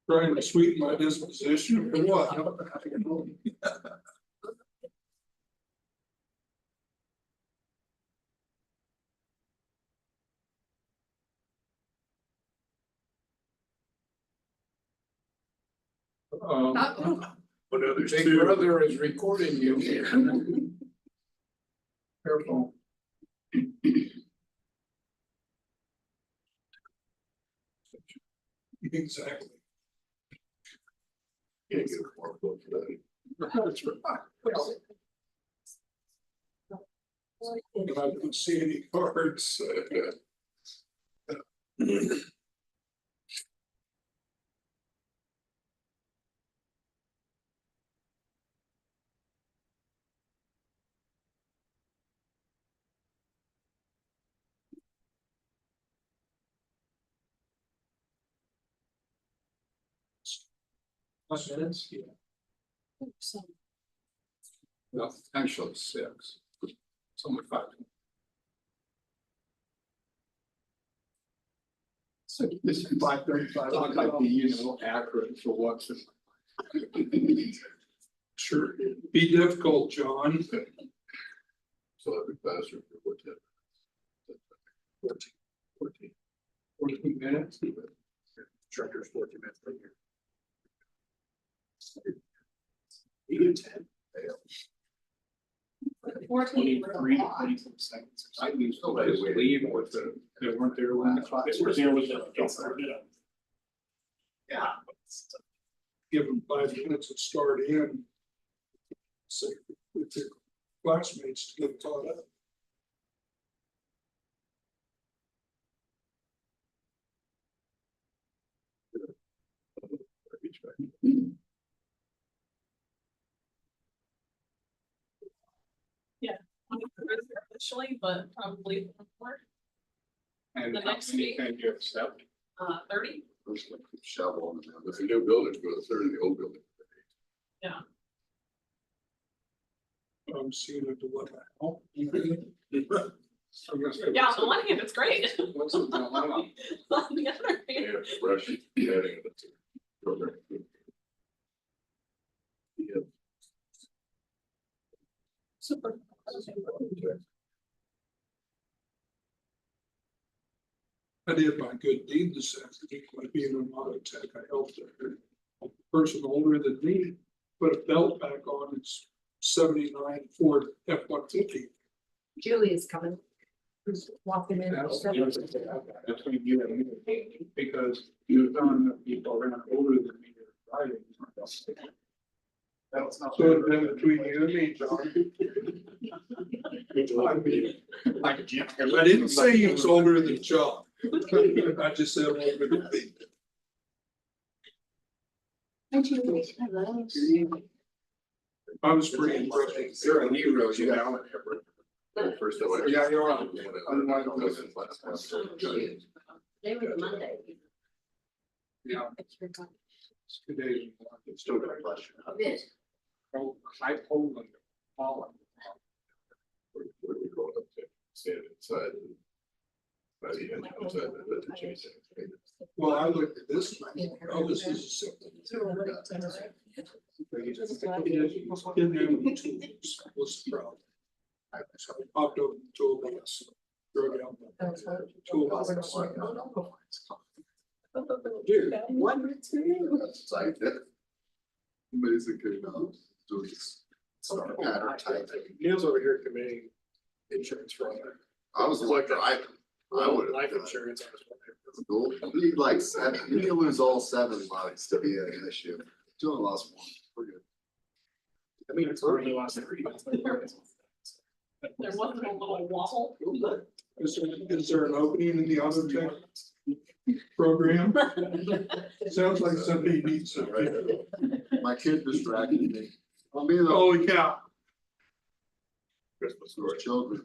Trying to sweeten my disposition or what? But others Big too. brother is recording you. Careful. Exactly. Can't get a more book for that. That's right. I don't see any cards. Minutes, yeah. Well, actually 6. It's only 5. So this is 5:35. I'd like to be, you know, accurate for what's. Sure, be difficult, John. So that'd be faster for what that. 14 minutes. Tractor's 14 minutes per year. 8 to 10. 14. 23 to 24 seconds. I used to leave with the, they weren't there when the clock. They were there with the- Yeah. Give them 5 minutes and start in. So with your classmates to get caught up. Officially, but probably more, And The how next many week. can you accept? 30. First, like, shovel on them. If the new building goes third in the old building. I'm seeing it to what now. Yeah, on the one hand, it's great. What's it gonna allow? On the other hand, Yeah, brush it, adding it to the program. Yeah. super. I did my good deed this afternoon by being an auto tech. I helped a person older than me put a belt back on its 79 Ford F-150. Julie is coming. Who's walking in? That's between you and me, because you've done people around older than me that are driving. That's not. So then between you and me, John. I didn't say he was older than John. I just said older than me. Hello. I was pretty impressed. You're a hero, you know. First of all. Yeah, you're on. They were Monday. Yeah. It's good day. It's still got a question. A bit. Oh, high Poland, Holland. Where we go up to stand inside. By the end, inside the change. Well, I looked at this, and I thought, oh, this is a simple. Didn't have any tools, was the problem. So I popped over the toolbox, drove out the toolbox. Dude, what? It's like that. Basically, do this. Sort of pattern type thing. Neil's over here committing insurance fraud. I was like, I would. Life insurance. Cool. You need like 7, you can lose all 7 lives to be an issue. You only lost 1, we're good. I mean, it's already lost 3. There wasn't a little wobble. Is there an opening in the auto tech program? Sounds like somebody needs it. My kid distracted me. I'll be the Holy cow. Christmas for children.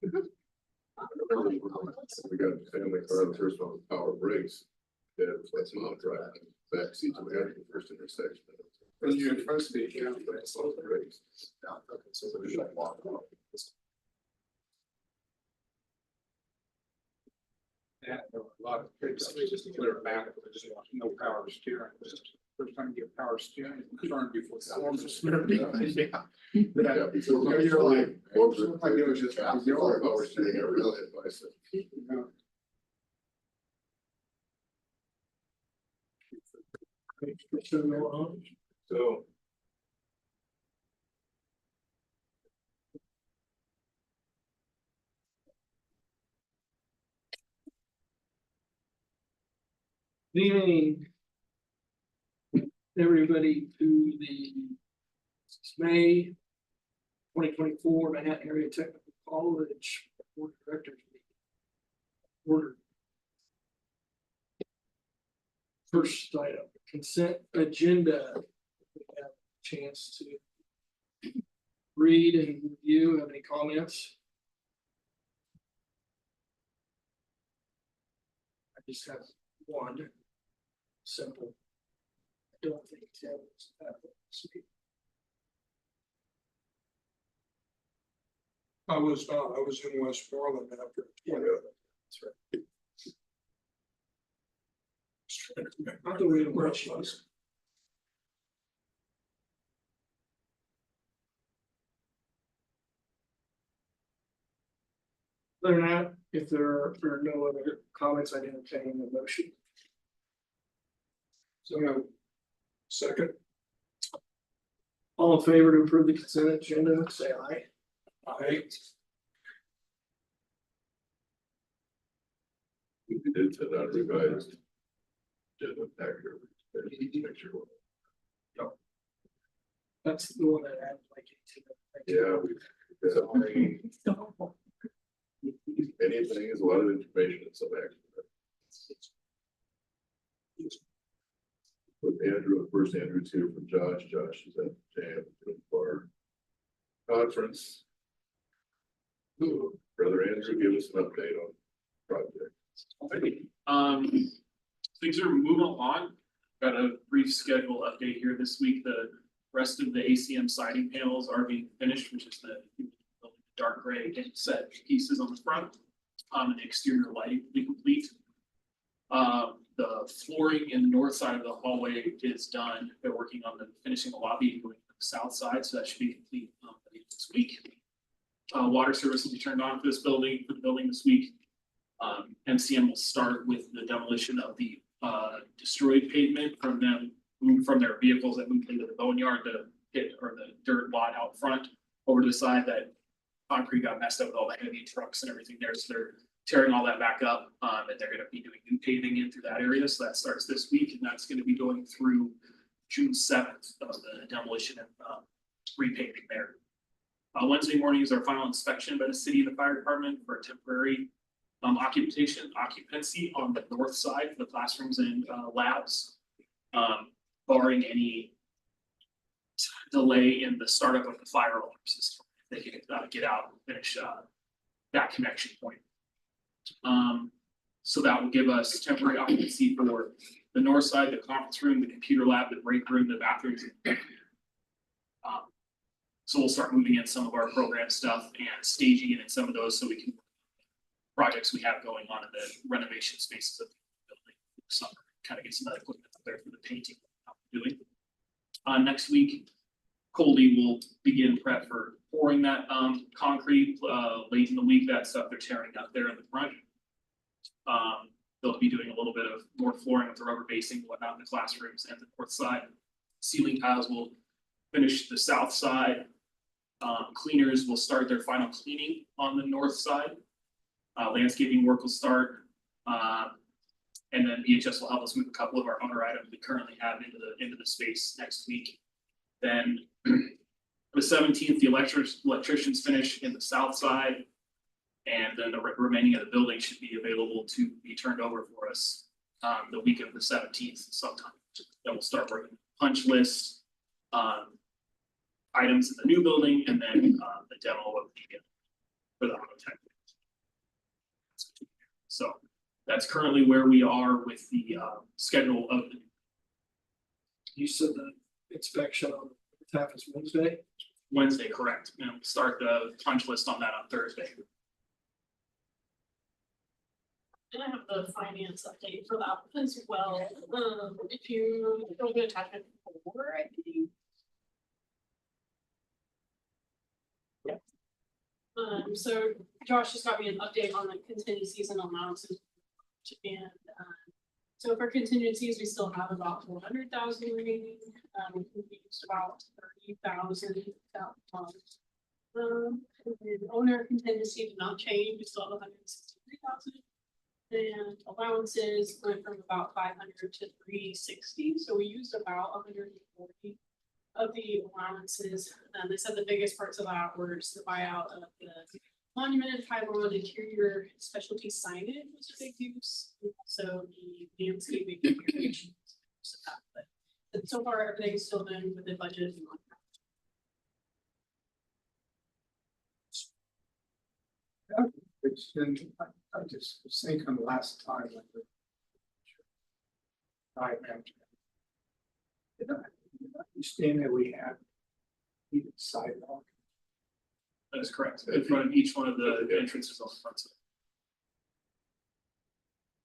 We got a family car, the first one with power brakes. Yeah, that's not driving. Back seat, we had the first intersection. When you're in front seat, Yeah, that's all the brakes. Yeah, okay, so we should walk off. Yeah, there were a lot of kids, they just clear back, they just want no power steering. First time you get power steering, turn before. Yeah. Yeah, before you're like, oops, I knew it was just, before I was doing a real advice. So. Good evening. Everybody to the May 2024 Manhattan Area Technical College Board of Directors meeting. Order. First item, consent agenda. We have a chance to read and review. Have any comments? I just have one. Simple. I don't think Tim was that speak. I was not, I was in Westmoreland after. That's right. Not the way it works. Other than that, if there are no other comments, I entertain the motion. So no. Second, All in favor to approve the consent agenda, say aye. I, We did send out revised. Agenda packet. Make sure. That's the one that I had like. Yeah, we. Anything is a lot of information and some action. With Andrew, first Andrew's here from Josh is at Jam for conference. Brother Andrew, give us an update on project. Alrighty. Things are moving along. Got a brief schedule update here this week. The rest of the ACM siding panels are being finished, which is the dark gray set pieces on the front. And the exterior lighting will be complete. The flooring in the north side of the hallway is done. They're working on finishing the lobby going to the south side, so that should be complete by the end of this week. Water service will be turned on for the building this week. MCM will start with the demolition of the destroyed pavement from their vehicles that moved into the boneyard, the pit or the dirt lot out front over to the side. That concrete got messed up with all the heavy trucks and everything there, so they're tearing all that back up, and they're gonna be doing new paving in through that area, so that starts this week, and that's gonna be going through June 7th of the demolition and repaving there. Wednesday morning is our final inspection by the city and the fire department for a temporary occupancy on the north side for the classrooms and labs, barring any delay in the startup of the fire alarm system. They can get out and finish that connection point. So that will give us temporary occupancy for the north side, the conference room, the computer lab, the break room, the bathrooms. So we'll start moving in some of our program stuff and staging it in some of those so we can projects we have going on in the renovation spaces of the building. Summer, kind of get some other equipment up there for the painting we're doing. Next week, Coldy will begin prep for pouring that concrete late in the week. That stuff they're tearing up there in the front. They'll be doing a little bit of more flooring with the rubber basing, whatnot in the classrooms and the north side. Ceiling tiles will finish the south side. Cleaners will start their final cleaning on the north side. Landscaping work will start. And then BHS will help us move a couple of our owner items we currently have into the space next week. Then the 17th, the electricians finish in the south side. And then the remaining of the building should be available to be turned over for us the week of the 17th sometime. Then we'll start working punch lists, items in the new building, and then the demo of for the auto tech. So that's currently where we are with the schedule of the. You said the inspection on the half is Wednesday. Correct. And we'll start the punch list on that on Thursday. And I have the finance update for that as well, if you go to attachment 4, I think. So Josh just got me an update on the contingencies and allowances. And, so for contingencies, we still have about 400,000 remaining, we used about 30,000 dollars. And then owner contingency did not change, we still have 163,000. And allowances went from about 500 to 360, so we used about 140 of the allowances. They said the biggest parts of that were just the buyout of the monument, pylon, interior specialty signage was a big use. And also the landscaping. But so far, everything's still been within budget. It's been, I just was thinking last time. Like the diagram. Did I understand that we had heated sidewalk? That is correct, in front of each one of the entrances on the front side.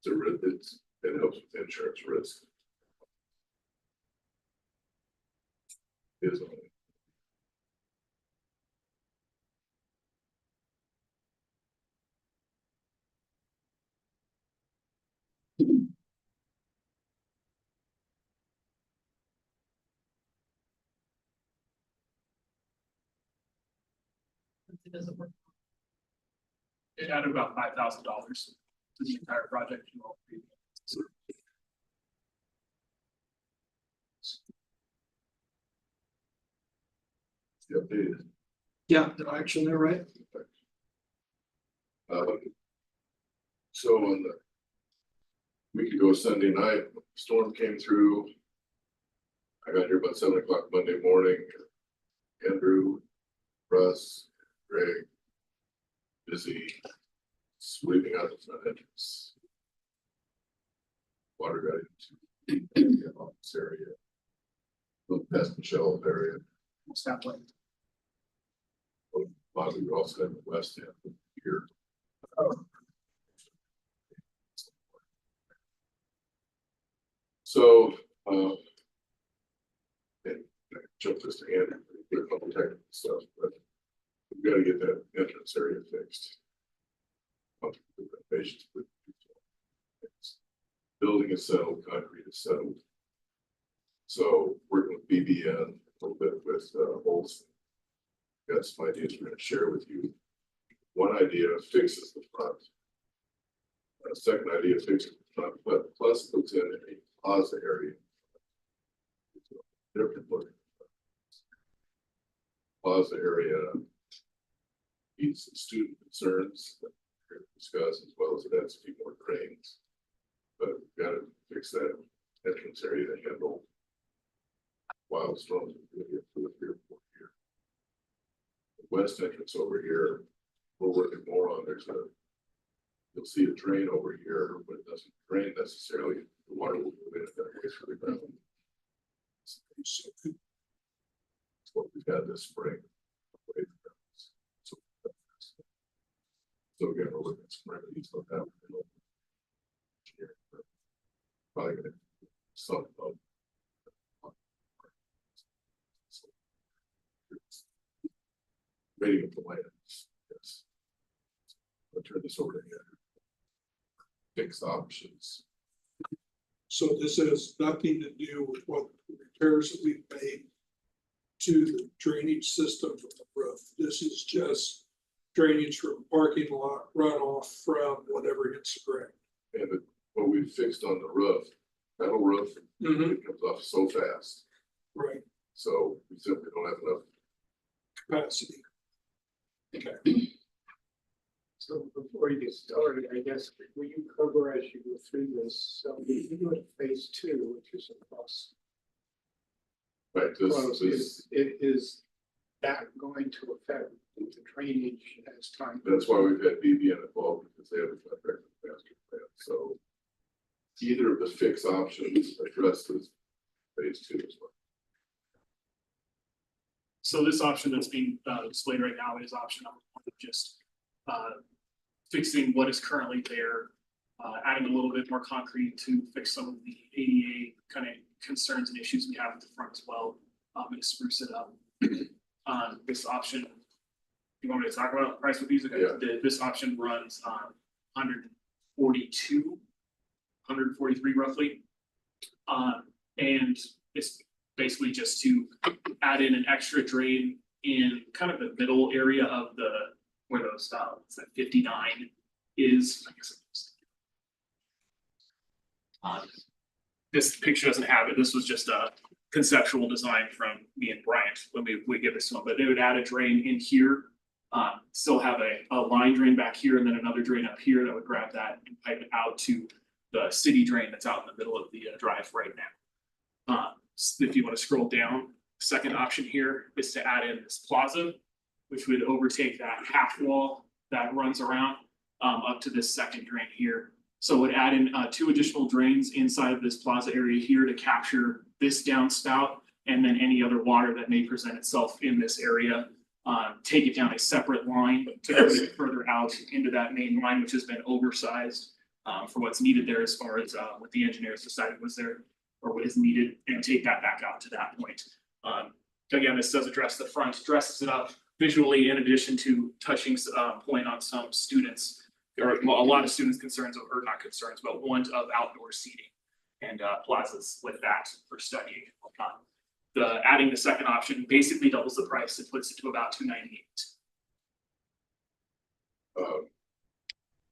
It helps with insurance risk. Is on it. It doesn't work. It added about $5,000 to the entire project. The updated. Yeah, the action there, right? So on the week ago Sunday night, storm came through. I got here about 7 o'clock Monday morning. Andrew, Russ, Greg, busy sweeping out the front entrance. Water got into the office area. Look past the shelf area. Stop lane. Bobby, we also have the west end here. So, and I jumped this to Andrew, a couple technical stuff, but we've got to get that entrance area fixed. Building is settled, concrete is settled. So working with BBN, a little bit with Olson. Got some ideas we're going to share with you. One idea fixes the front. Second idea fixes the front, but plus puts in a plaza area. Different look. Plaza area meets some student concerns that we're going to discuss, as well as it adds a few more cranes. But we've got to fix that entrance area to handle wild storms. West entrance over here, we're working more on. You'll see a drain over here, but it doesn't drain necessarily. The water will move in and that way through the ground. So it's what we've got this spring. So again, we're looking at some remedies on that. Probably gonna some of rating of the land. Yes. I'll turn this over to Andrew. Fix options. So this has nothing to do with what repairs that we've made to the drainage system from the roof. This is just drainage from parking lot runoff from whatever hits the ground. And what we fixed on the roof, metal roof, it comes off so fast. Right, So we simply don't have enough. capacity. So before you get started, I guess, will you cover as you go through this, so you go to phase 2, which is across. Right, Is that going to affect the drainage as time? that's why we've had BBN involved, because they have a contract with the master plan. So either of the fix options addresses phase 2 as well. So this option that's being displayed right now is option number 1, just fixing what is currently there Adding a little bit more concrete to fix some of the ADA kind of concerns and issues we have at the front as well, and to spruce it up. This option, you want me to talk about price with these? Okay, Yeah. this option runs 142, 143 roughly. And it's basically just to add in an extra drain in kind of the middle area of the, where those, it's like 59 is, I guess it is. This picture doesn't have it, this was just a conceptual design from me and Bryant when we give this to them, but they would add a drain in here. Still have a line drain back here and then another drain up here that would grab that and pipe it out to the city drain that's out in the middle of the drive right now. If you want to scroll down, second option here is to add in this plaza, which would overtake that half wall that runs around up to this second drain here. So it would add in 2 additional drains inside of this plaza area here to capture this downspout and then any other water that may present itself in this area. Take it down a separate line to put it further out into that main line, which has been oversized for what's needed there as far as what the engineers decided was there or what is needed, and take that back out to that point. Again, this does address the front, dresses it up visually in addition to touching point on some students or a lot of students' concerns, or not concerns, but want of outdoor seating and plazas with that for studying and whatnot. Adding the second option basically doubles the price. It puts it to about $298.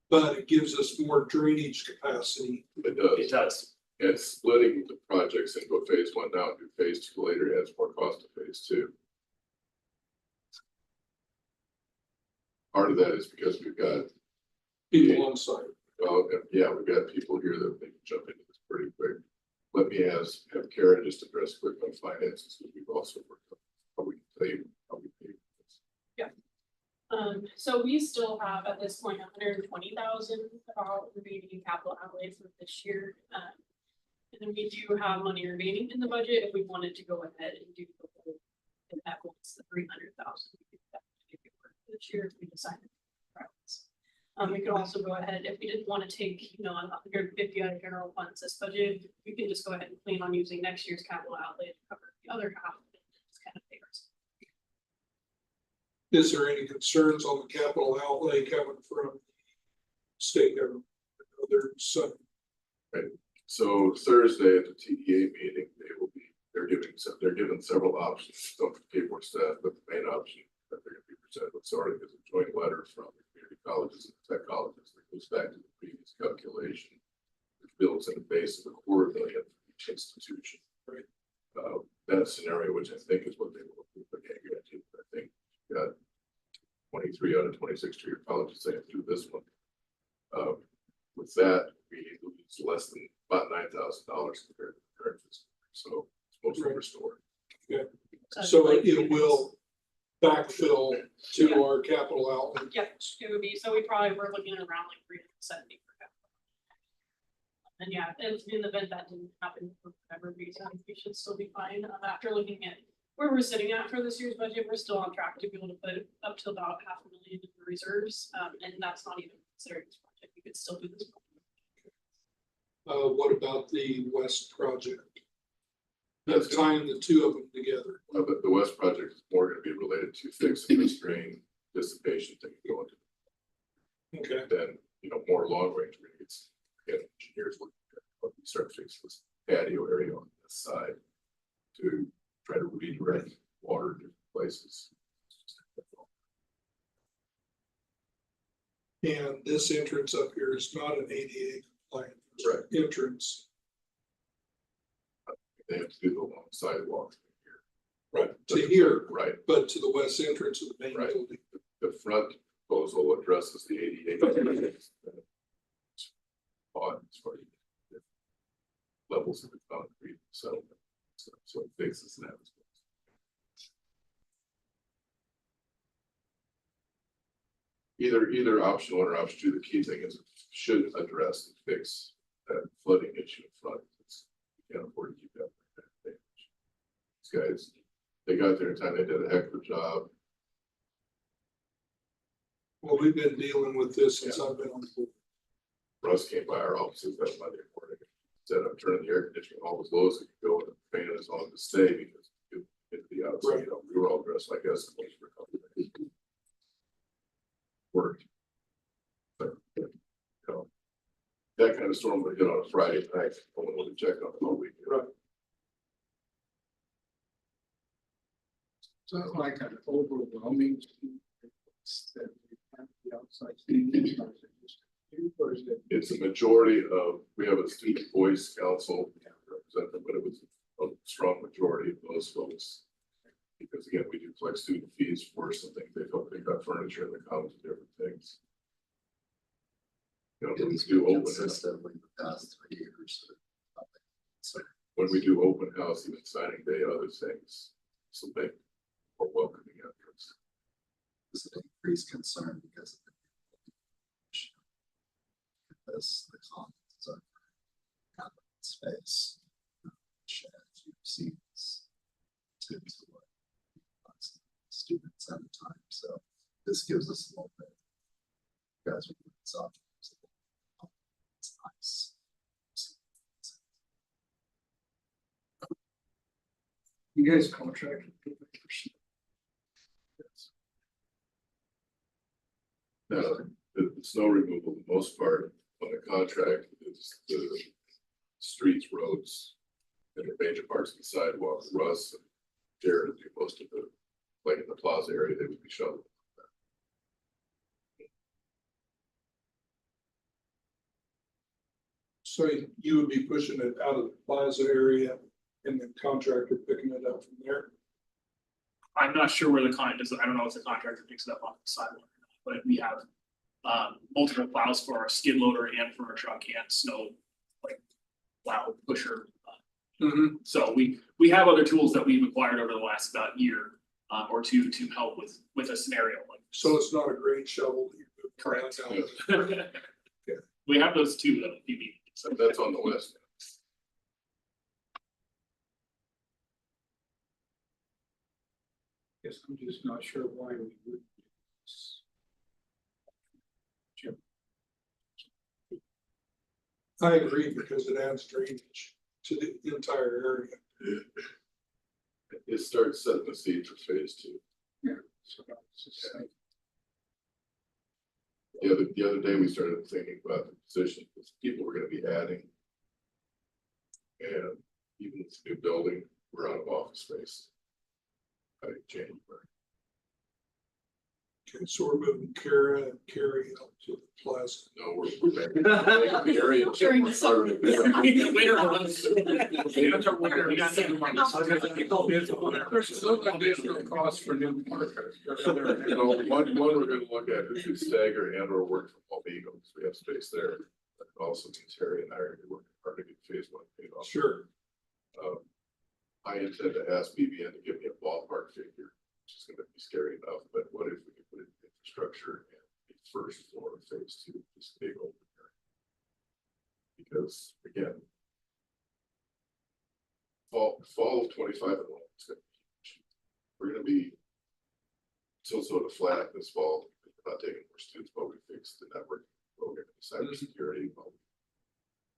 But it gives us more drainage capacity. It does. It does. And splitting the projects into a phase 1 now and do phase 2 later adds more cost to phase 2. Part of that is because we've got, People on site. well, yeah, we've got people here that they can jump into this pretty quick. Let me have Karen just address quick on finances, because we've also worked on how we pay for this. So we still have at this point 120,000 about remaining capital outlay for this year. And then we do have money remaining in the budget if we wanted to go ahead and do the whole, if that was the 300,000. We could definitely do it this year if we decided. We could also go ahead, if we didn't want to take, 150 out of general funds this budget, we can just go ahead and plan on using next year's capital outlay to cover the other half of it. It's kind of favors. Is there any concerns on the capital outlay coming from state government? There's So Thursday at the TEA meeting, they're given several options, don't pay more staff, but the main option that they're gonna be presented with, sorry, is a joint letter from the community colleges and tech colleges that goes back to the previous calculation, which builds in a base of $250,000 for each institution. Right. That scenario, which I think is what they will do, but can't guarantee, but I think you got 23 out of 26 to your colleges saying do this one. With that, we lose less than about $9,000 compared to the current fiscal year, so it's mostly restored. So it will backfill to our capital outlay. Yep, it would be, so we probably were looking at around like 370 for capital. And yeah, in the event that didn't happen for whatever reason, we should still be fine. After looking at where we're sitting at for this year's budget, we're still on track to be able to put up to about $500,000 in the reserves. And that's not even considering this project. We could still do this. What about the West project? That's Tying the two of them together. But the West project is more gonna be related to fixing the strain dissipation thing going to. Okay. Then, more long range, we're gonna get engineers looking at what we start fixing this patio area on this side to try to redirect water to places. And this entrance up here is not an ADA compliant Right. entrance. They have to do the long sidewalk here. Right. To here, Right, but to the west entrance of the main Right. building. the front proposal addresses the ADA. On as far as levels of the concrete settlement, so it fixes that as well. Either option 1 or option 2, the key thing is it should address and fix that flooding issue in front. You can't afford to keep that damage. These guys, they got there in time, they did a heck of a job. Well, we've been dealing with this since I've been on the board. Russ came by our offices that Monday morning. Said, I'm turning the air conditioning all as low as it can go, and the fan is on to stay because it'd be outside. Right. You know, we were all dressed like Eskimos for a couple of days. Worked. But, you know, that kind of storm would hit on a Friday night, no one would have checked on it all week. Right. It's not like an overwhelming. That we have the outside thing, or is it? It's a majority of, we have a student voice council representative, but it was a strong majority of those folks. Because again, we do collect student fees for something, they don't pick up furniture and the comes with different things. You know, when we do open house, Consistently the past 3 years. So when we do open house, even signing day, other things, something more welcoming entrance. it's an increased concern because of the this, the commons of common space. Which as you've seen is to what students at a time, so this gives us a little bit. You guys are doing something. It's nice. You guys contracted. Now, the snow removal, the most part on the contract is the streets, roads, and the major parts of the sidewalk. Russ and Jared do most of the, like in the plaza area, they would be shoveling. So you would be pushing it out of the plaza area and the contractor picking it up from there? I'm not sure where the client is, I don't know if the contractor picks it up off the sidewalk or not, but we have. Multiple plows for our skid loader and for our truck and snow, like plow pusher. So we have other tools that we've acquired over the last about year or two to help with a scenario like. So it's not a great shovel that you move Correct. around out. We have those two though, if you need. So that's on the list. Guess I'm just not sure why we would. do this. I agree because it adds drainage to the entire area. It starts setting the seed for phase two. So it's just like, The other day, we started thinking about the position that people were gonna be adding. And even with the new building, we're out of office space. By January. Okay, so we're moving Kara and Carrie up to the plaza. No, we're making the area. During the summer. There's no additional cost for new markers. You know, one we're gonna look at is to stagger and or work from home Eagles, we have space there. That also means Terry and I are gonna be working hard to get phase one paid off. Sure, I intend to ask BBN to give me a ballpark figure, which is gonna be scary enough, but what if we could put in infrastructure and the first floor of phase two, this big open area? Because again. Fall of 25 enrollment is gonna be huge. We're gonna be. So sort of flat this fall, we're not taking more students, but we fixed the network program, cybersecurity.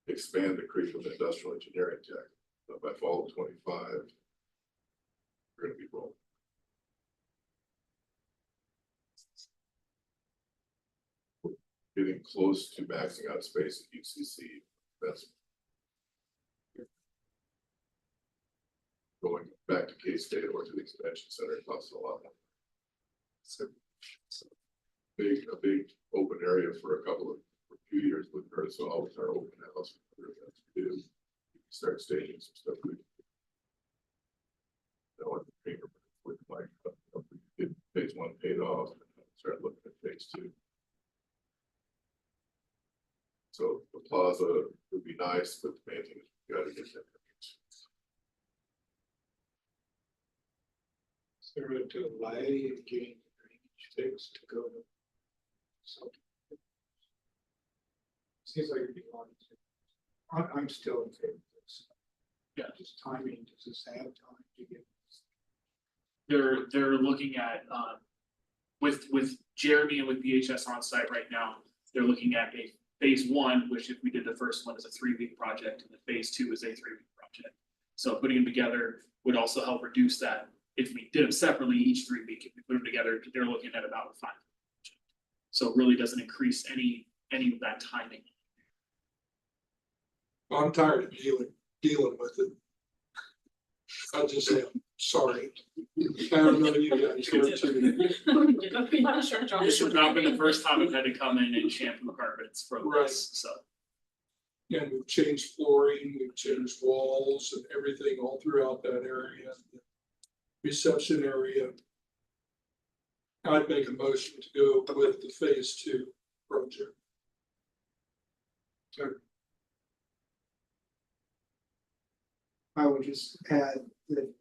Expand the curriculum in industrial engineering tech. But by fall of 25, we're gonna be rolling. We're getting close to maxing out space at UCC. That's going back to K-State or to the expansion center costs a lot. So A big open area for a few years with her, so always our open house. We do start staging some stuff. With like, get phase one paid off, and start looking at phase two. So the plaza would be nice, but the main thing is we gotta get that. is there a delay in getting the drainage fixed to go to? something? Seems like it'd be a lot. I'm still in favor of this. Yeah. Just timing, does this have time to get? They're looking at, with Jeremy and with BHS on site right now, they're looking at a phase one, which if we did the first one is a 3-week project, and the phase two is a 3-week project. So putting them together would also help reduce that. If we did them separately each 3-week, if we put them together, they're looking at about a 5. So it really doesn't increase any of that timing. I'm tired of dealing with it. I just say, I'm sorry. I don't know you guys are too. Sure, Josh. This has not been the first time I've had to come in and shampoo carpets for Right. this, so. And we've changed flooring, we've changed walls and everything all throughout that area. Reception area. I'd make a motion to go with the phase 2 project. I would just add that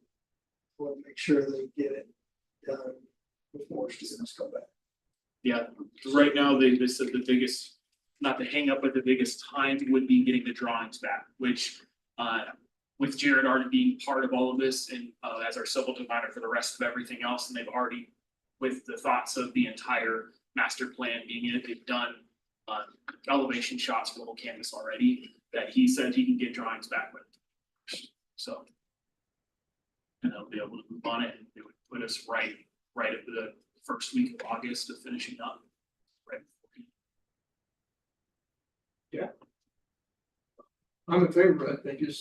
we'll make sure they get it done before students come back. Yeah, right now, they said the biggest, not the hang up, but the biggest time would be getting the drawings back, which, with Jared already being part of all of this and, as our civil designer for the rest of everything else, and they've already, with the thoughts of the entire master plan being in it, they've done, elevation shots for the whole campus already, that he said he can get drawings back with. So. And they'll be able to move on it, and it would put us right at the first week of August of finishing up. Right. I'm in favor of it,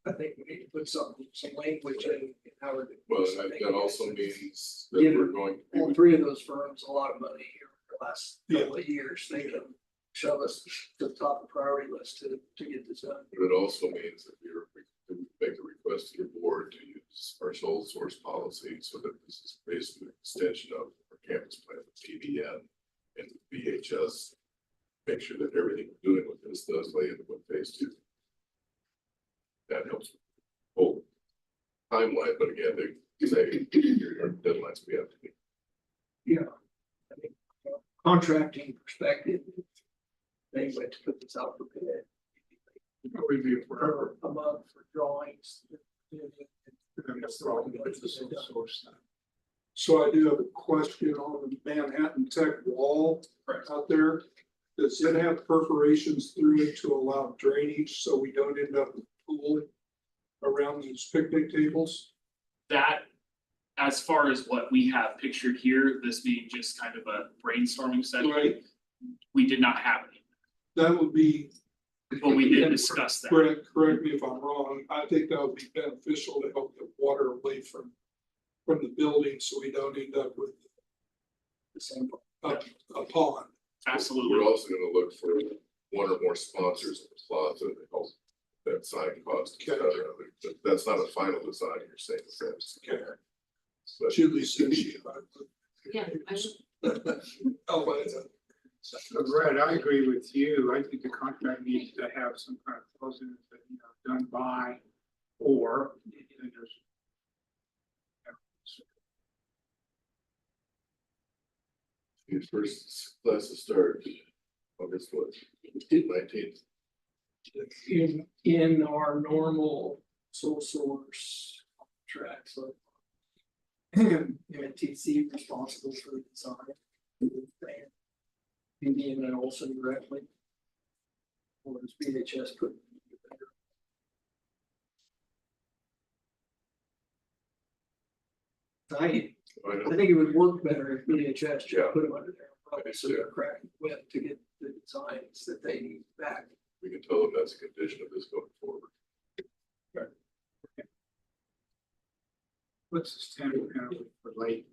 I think we need to put some language in how we're. Well, that also means that we're going to All be, 3 of those firms, a lot of money here for the last couple of years, they can shove us to the top of the priority list to get this done. but it also means that we make a request to your board to use our sole source policy, so that this is basically an extension of our campus plan, the PBN and the VHS. Make sure that everything we're doing with this does lay into what phase 2. That helps. Whole timeline, but again, they say your deadlines we have to meet. Yeah. I think from a contracting perspective, they went to put this out for bid. Review For a month for drawings. So I do have a question on the Manhattan Tech wall Correct. out there. Does it have perforations through it to allow drainage so we don't end up with a pool around these picnic tables? That, as far as what we have pictured here, this being just kind of a brainstorming session. Right. We did not have any, That would be, but we did discuss that. correct me if I'm wrong, I think that would be beneficial to help get water away from the building, so we don't end up with The same. a pond. Absolutely. We're also gonna look for 1 or more sponsors in the plaza to help that sign cost, et cetera. But that's not a final design, you're saying that's. Okay. But Julie said she. Yeah, Oh, but Brett, I agree with you. I think the contract needs to have some kind of clauses that, done by or, there's. These first classes start August what, 19th. In our normal sole source contract, so. MTC responsible for the design. Indian and Olson directly. Or is BHS put? I think it would work better if BHS Yeah. just put them under their umbrella, so Yeah. they're cracking whip to get the designs that they need back. We can tell them that's a condition of this going forward. What's the standard penalty for late?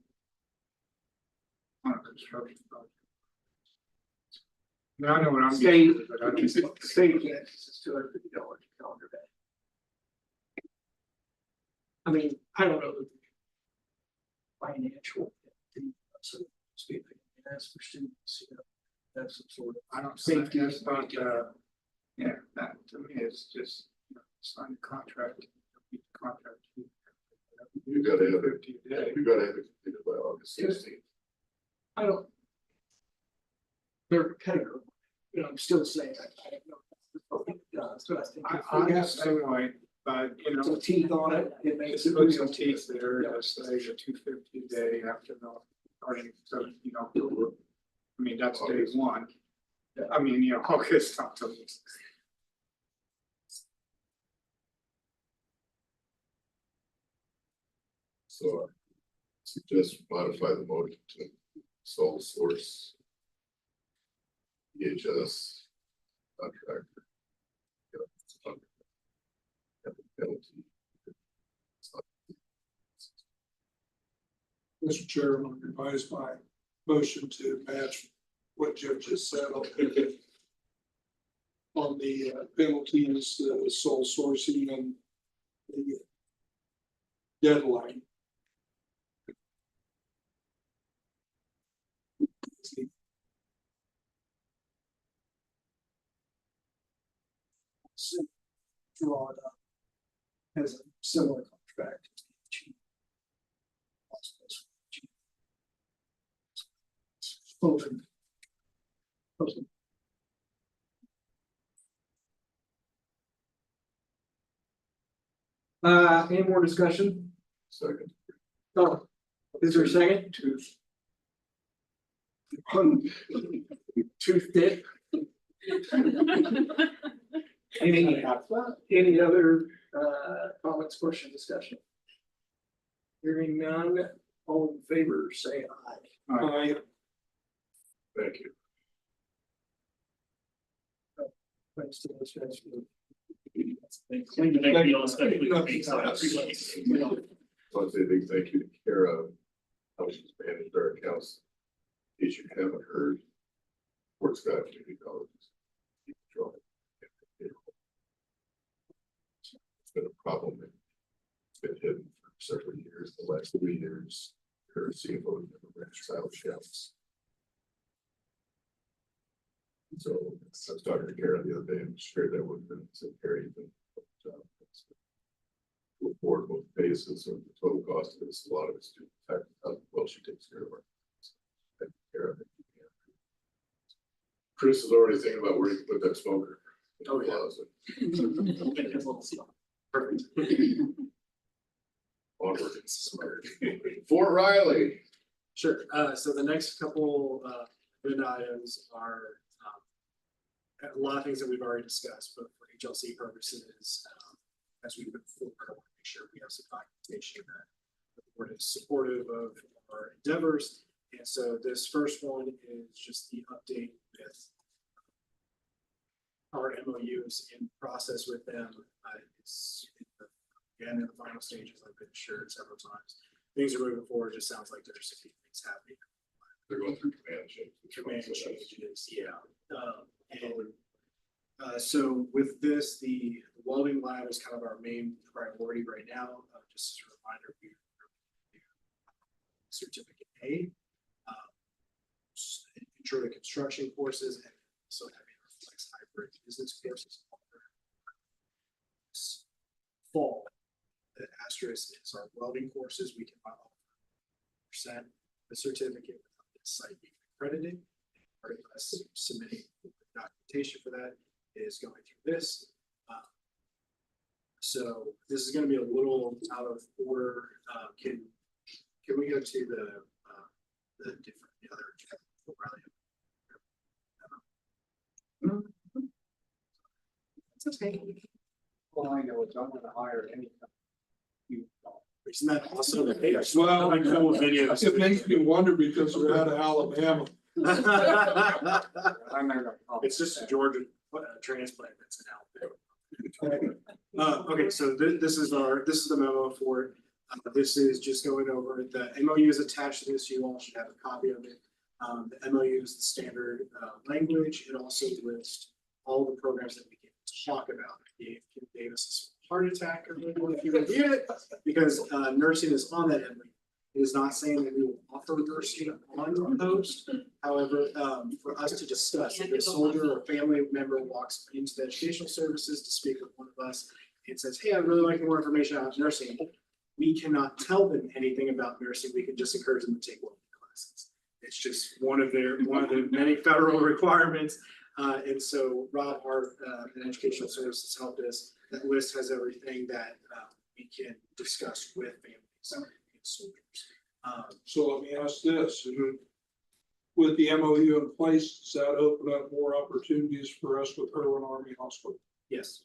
On a construction project? Now, I know what I'm. State, getting, but I don't- state taxes is $250 a calendar day. I mean, I don't know. Financial. So to speak, as for students, that's some sort of. I don't Safety think that's is not, not yeah, that to me is just, sign the contract. Keep the contract. You gotta have it. 50 a day. You gotta have it completed by August 16th. I don't. They're competitor, I'm still saying, I don't know. Does, but I think. if I we have guess anyway, but some teeth on it, it makes it. put some real. teeth there, let's say the 250 a day after the, starting, so, I mean, that's day one. I mean, you know, August, October. So I suggest modify the motion to sole source. EHS contractor. And the penalty. Mr. Chairman, revise my motion to match what Jim just said. On the penalties, sole sourcing and the deadline. Draw it up as a similar contract. Open. Open. Any more discussion? Second. Oh, is there a second? Tooth dip. Any other comments, question, discussion? Hearing none, all in favor, say aye. Aye. Thank you. Thanks to those guys for Clean the neck deal, especially with the side. I want to say a big thank you to Kara, how she's managed our accounts. In case you haven't heard, Fort Scott Community College. It's been a problem. It's been hidden for several years, the last 3 years, her CFO never ran style chefs. So I was talking to Kara the other day and shared that with them, said Kara, you've been to afford both bases, so the total cost of this, a lot of it's due to the fact of how well she takes care of her. Take care of it. Chris is already thinking about where he can put that smoker. Oh, yeah. Perfect. Onward. Fort Riley. Sure, so the next couple agenda items are a lot of things that we've already discussed, but for HLC purposes, as we move forward, I want to make sure we have some documentation that the board is supportive of our endeavors. And so this first one is just the update with our MOUs in process with them. It's again in the final stages. I've been assured several times. Things are moving forward. Just sounds like there's some things happening. They're going through command change. Command changes, yeah. So with this, the welding lab is kind of our main priority right now. Just as a reminder, we certificate A, intro to construction courses, and also having our flex hybrid business courses. This fall, the asterisk is our welding courses. We can offer % the certificate without the site being accredited. Part of us submitting documentation for that is going through this. So this is going to be a little out of order. Can we go to the different the other? It's okay. Well, I know it's, I'm gonna hire any. Isn't that also the case? Well, Like cool videos. it makes me wonder because we're out of Alabama. I'm never. It's just a Georgia transplant that's an Alabama. Okay, so this is the memo for it. This is just going over the MOU is attached to this. You all should have a copy of it. The MOU is the standard language. It also lists all the programs that we can talk about. If Kim Davis' heart attack, or if you review it, because nursing is on that MOU. It is not saying that we will offer nursing on the post. However, for us to discuss, if a soldier or family member walks into the educational services to speak with one of us and says, hey, I'd really like more information about nursing, we cannot tell them anything about nursing. We can just encourage them to take one of the classes. It's just one of the many federal requirements. And so Rob Hart, in educational services, helped us. That list has everything that we can discuss with families and soldiers. So let me ask this. with the MOU in place, does that open up more opportunities for us with Irwin Army Hospital? Yes,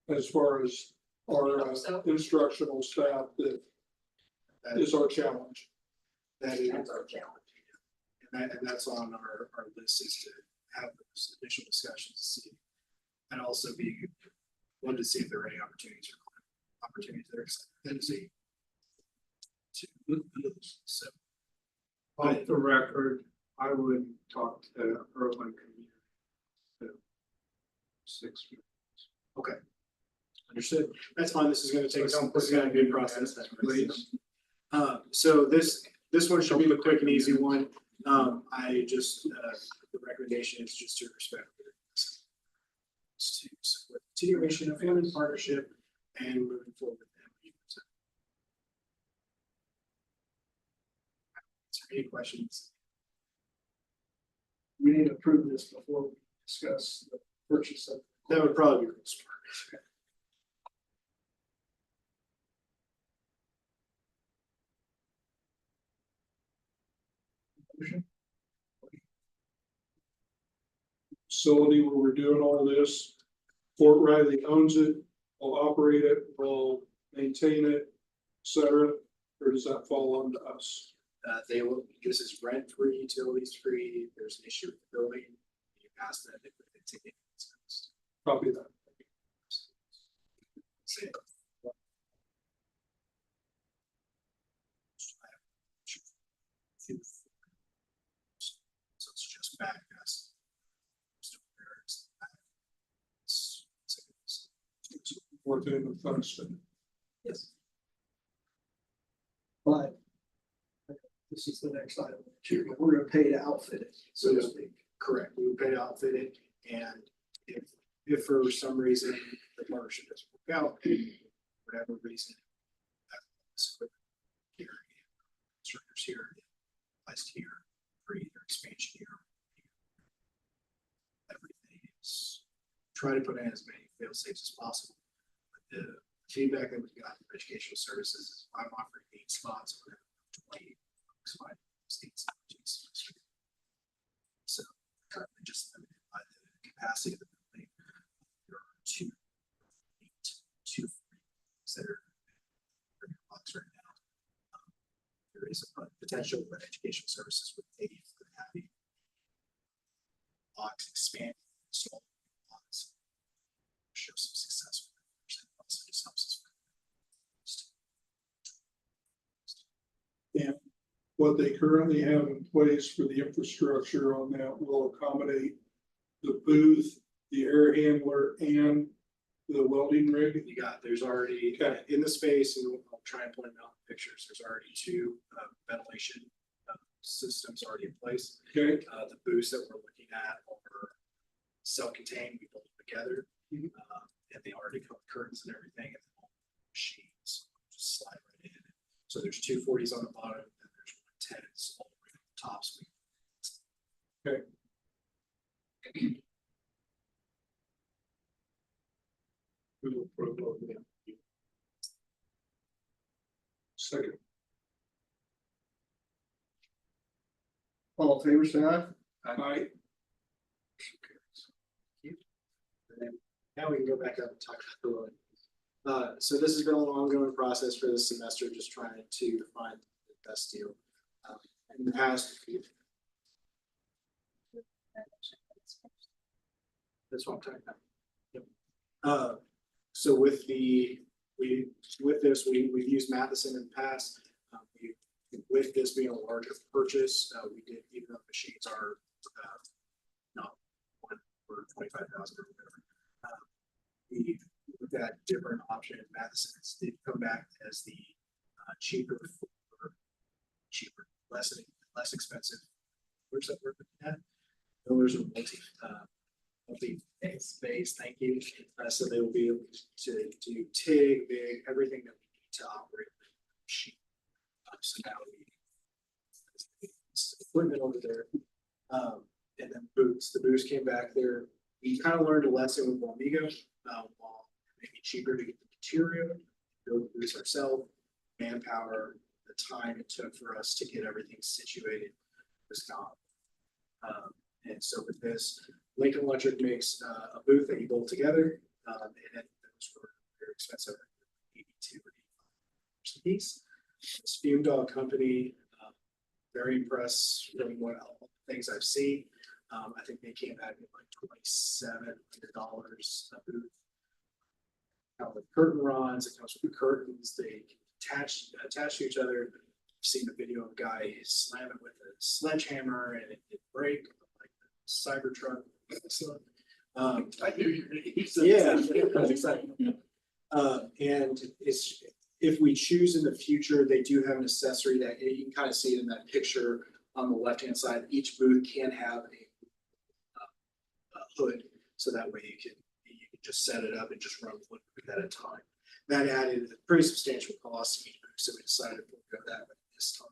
As far as our instructional staff that that is our challenge. that is our challenge. And that's on our list, is to have those initial discussions to see. And also wanted to see if there are any opportunities that are excited to see. So. Off the record, I would talk to Irwin Community. 6 months. Understood. That's fine. This is gonna take So some, don't this is put gonna that be a in process. your please. So this one should be the quick and easy one. I just, the recommendation is just to respect. To support continuation of family partnership and moving forward. with them. Is there any questions? We need to approve this before we discuss the purchase of. That would probably be real smart. Facility where we're doing all this, Fort Riley owns it, will operate it, will maintain it, et cetera, or does that fall onto us? They will, this is rent free, utilities free. There's an issue with the building. You ask them if it's taking. Copy that. So it's just back us. Worth it in the funds. Yes. But this is the next item. We're gonna pay to outfit it, so to speak. Correct, we would pay to outfit it, and if for some reason the partnership doesn't work out, whatever reason. This equipment here, instructors here, placed here, for either expansion here. Everything is, try to put in as many fail safes as possible. But the feedback that we got from educational services is I'm offering 8 spots, we're gonna have 20 states. So currently just limited by the capacity of the building. There are two that are in your box right now. There is a potential that educational services would pay for having box expand, install box. Show some success with it. Also just helps us. And what they currently have in place for the infrastructure on that will accommodate the booth, the air handler, and the welding rig. You got, there's already Okay. in the space, and I'll try and point them out in pictures. There's already 2 ventilation systems already in place. Okay, The booths that we're looking at are self-contained, we built them together. Mhm. And they already come with curtains and everything, and then machines, just slide right in. So there's 240s on the bottom, and there's 110s all the way to the top. So we will put a vote in. Second, All in favor, say aye. I, And then now we can go back up and talk about the loan. So this has been an ongoing process for this semester, just trying to find the best deal. In the past. That's what I'm talking about. Yep. So with this, we've used Matheson in the past. With this being a larger purchase, we did, even though machines are, not one for 25,000 or whatever. We looked at different options. Matheson did come back as the cheaper, less expensive. Where's that we're looking at? Those are multi-phase, thank you. So they will be able to do TIG, big, everything that we need to operate the machine. So now equipment over there. And then boots, the boots came back there. We kind of learned a lesson with Walmigo, while it may be cheaper to get the material, build the boots ourselves, manpower, the time it took for us to get everything situated was not And so with this, Lincoln Electric makes a booth that you bolt together, and it those were very expensive, 82 or 85 a piece. This Fume Dog Company, very impressed from what all the things I've seen. I think they came back at like $2,700 a booth. Now with curtain rods, it comes with curtains, they attach to each other. I've seen a video of a guy slam it with a sledgehammer and it break like the Cybertruck. So, I knew you were gonna use yeah, that's exciting. And it's, if we choose in the future, they do have an accessory that you can kind of see it in that picture on the left-hand side. Each booth can have a hood, so that way you can just set it up and just run one booth at a time. That added a pretty substantial cost to each booth, so we decided to go that way this time.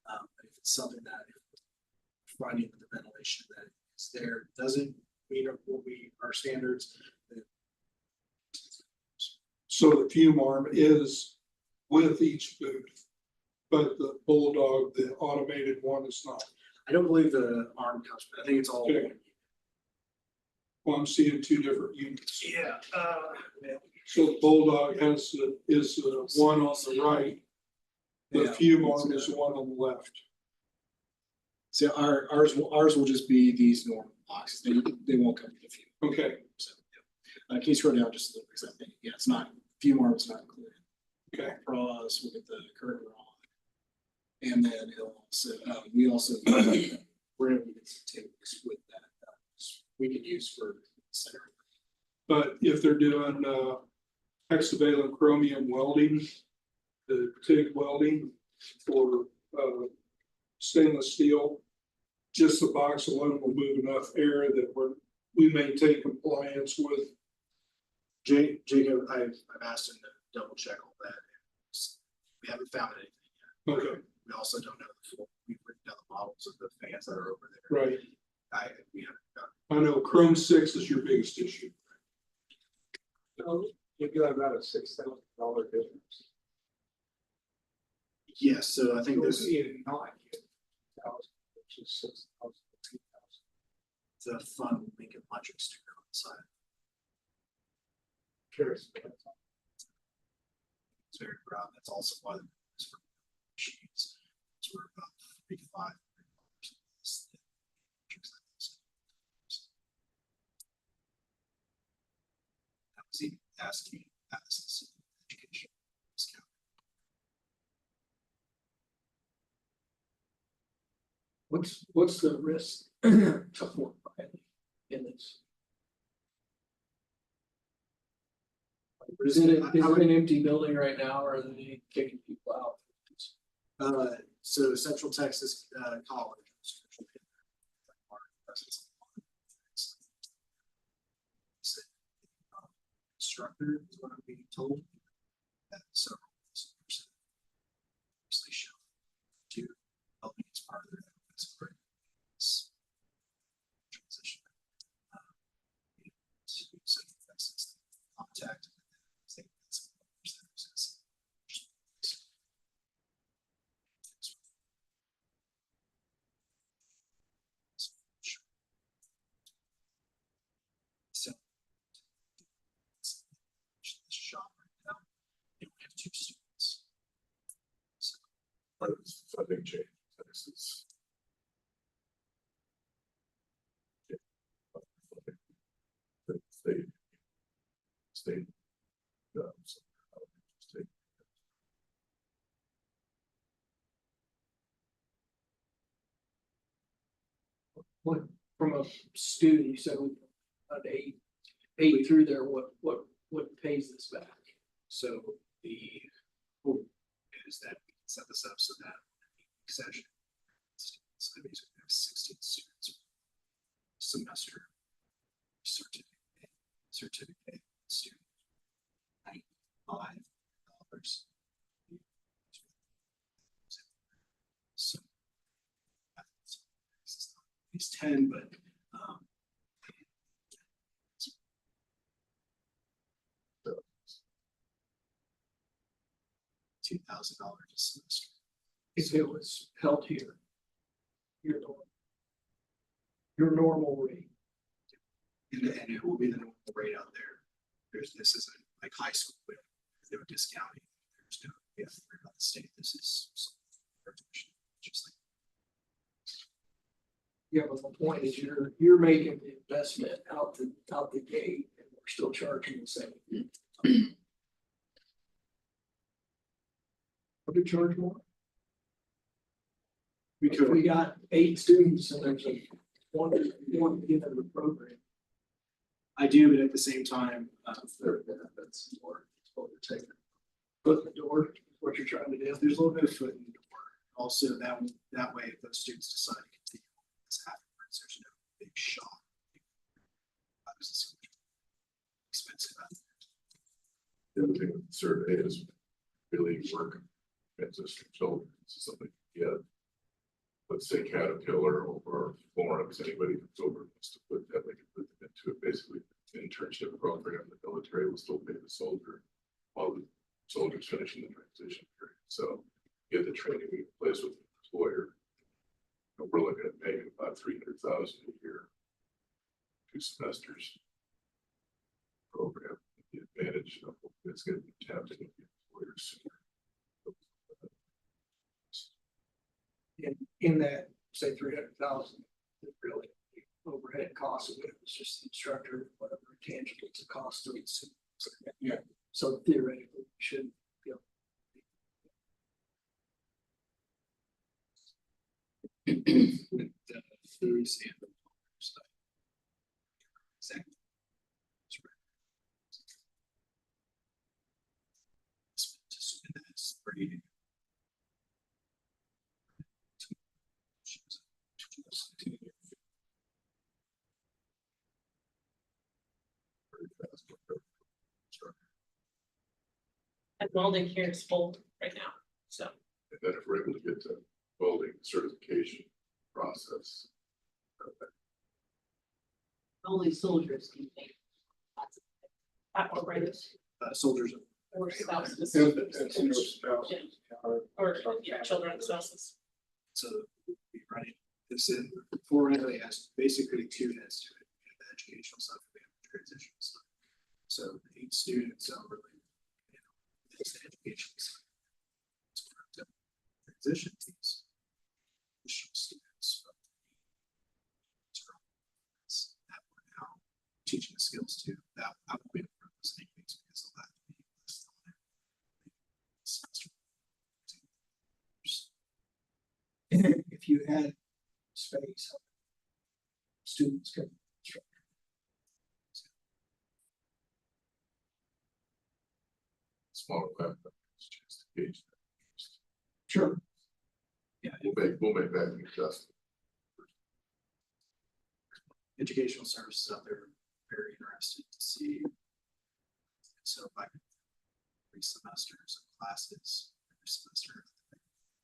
But if it's something that if finding the ventilation that is there doesn't meet our standards, then So the fume arm is with each booth, but the Bulldog, the automated one, is not. I don't believe the arm comes, but I think it's all. Okay. Well, I'm seeing two different units. Yeah, So the Bulldog is the one on the right. The Yeah. fume arm is the one on the left. So ours will just be these normal boxes. They won't come with the fume. Okay, So, yeah. Can you scroll down just a little bit? 'Cause I think, yeah, it's not, fume arm's not included. okay. Bras, we'll get the curtain rod. And then it'll also, we also, we're gonna get some tables with that, we can use for center. But if they're doing hexavalent chromium welding, the TIG welding for stainless steel, just the box alone will move enough air that we maintain compliance with. Jacob, I've asked him to double check all that. We haven't found anything yet. Okay, We also don't know the full, we've written down the models of the fans that are over there. right. We haven't got. I know Chrome 6 is your biggest issue. You've got about a $6,000 difference. Yes, so I think You'll this see it in nine, 1,000, which is 6,000, 2,000. is a fun Lincoln Electric sticker on the side. Curious. It's very proud. That's also why it's for machines. It's worth about $3 to $5. That was even asking access to education discount. What's the risk to Fort Riley in this? Is it an empty building right now, or are they kicking people out? So Central Texas College. Instructor is what I'm being told. That several show to helping as part of their transition. Central Texas contact. Shop right now. And we have 2 students. So, It's a big change. Texas. State. State. What, from a student, you said an eight through there, what pays this back? so the hope is that we can set this up so that each session. So we have 16 students. Semester. Certificate student. $95. So. It's 10, but $2,000 a semester. If it was held here. You're the one. your normal rate. And it will be the normal rate out there. This isn't like high school, with no discounting. There's no, we have to worry about the state. This is just like. Yeah, but the point is you're making the investment out the gate and we're still charging the same. Would you charge more? If we got 8 students and there's one to get into the program. I do, but at the same time, Their benefits or what we're taking. Foot in the door, what you're trying to do. there's a little bit of foot in the door. Also, that way, if those students decide to continue this afterwards, there's no big shock. Obviously, so much expensive out there. The other thing with the survey is really work transition children, this is something, yeah. Let's say Caterpillar or Florence, anybody who's over wants to put that, they can put them into it, basically internship program, the military will still pay the soldier while the soldier's finishing the transition period, so get the training we place with the employer. And we're looking at paying about $300,000 a year, 2 semesters. Program, the advantage of it's going to be tapped into the employers sooner. In that, say 300,000, really overhead costs of it, it's just the instructor, whatever tangible it's a cost to it. Yeah. So theoretically, we should be able. With the foods and the stuff. Exactly. That's pretty. And welding here is full right now, so. And then if we're able to get to welding certification process. Only soldiers can take. Operators Soldiers. or spouses. And your spouse. Or, yeah, children and spouses. So we running this in formally has basically 2 heads to it. We have the educational stuff, we have the transitional stuff. So 8 students over it's the educational side. So we're up to transition these additional students. That we're now teaching the skills to that I will be able to those things because of that. If you had space, students can. Smaller lab, it's just to gauge that. Sure. Yeah, We'll make that an adjustment. educational services out there are very interested to see. So by 3 semesters of classes, every semester,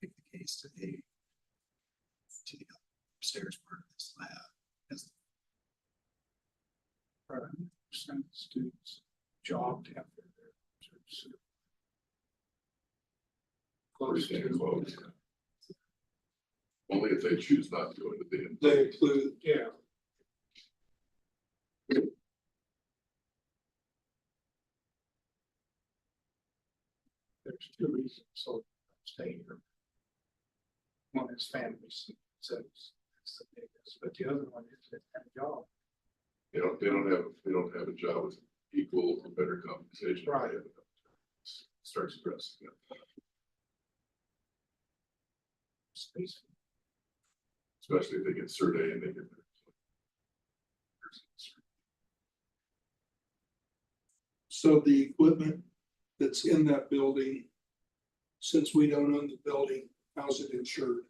make the case to the upstairs part of this lab as Send students job to have their close Everything to. closed. Only if they choose not to go into the. They include, yeah. There's 2 reasons, so I'm staying here. One is families, so that's the biggest, but the other one is they have a job. They don't have a job with equal or better compensation. Right. Start stressing it. Space. Especially if they get survey and they get. So the equipment that's in that building, since we don't own the building, how's it insured?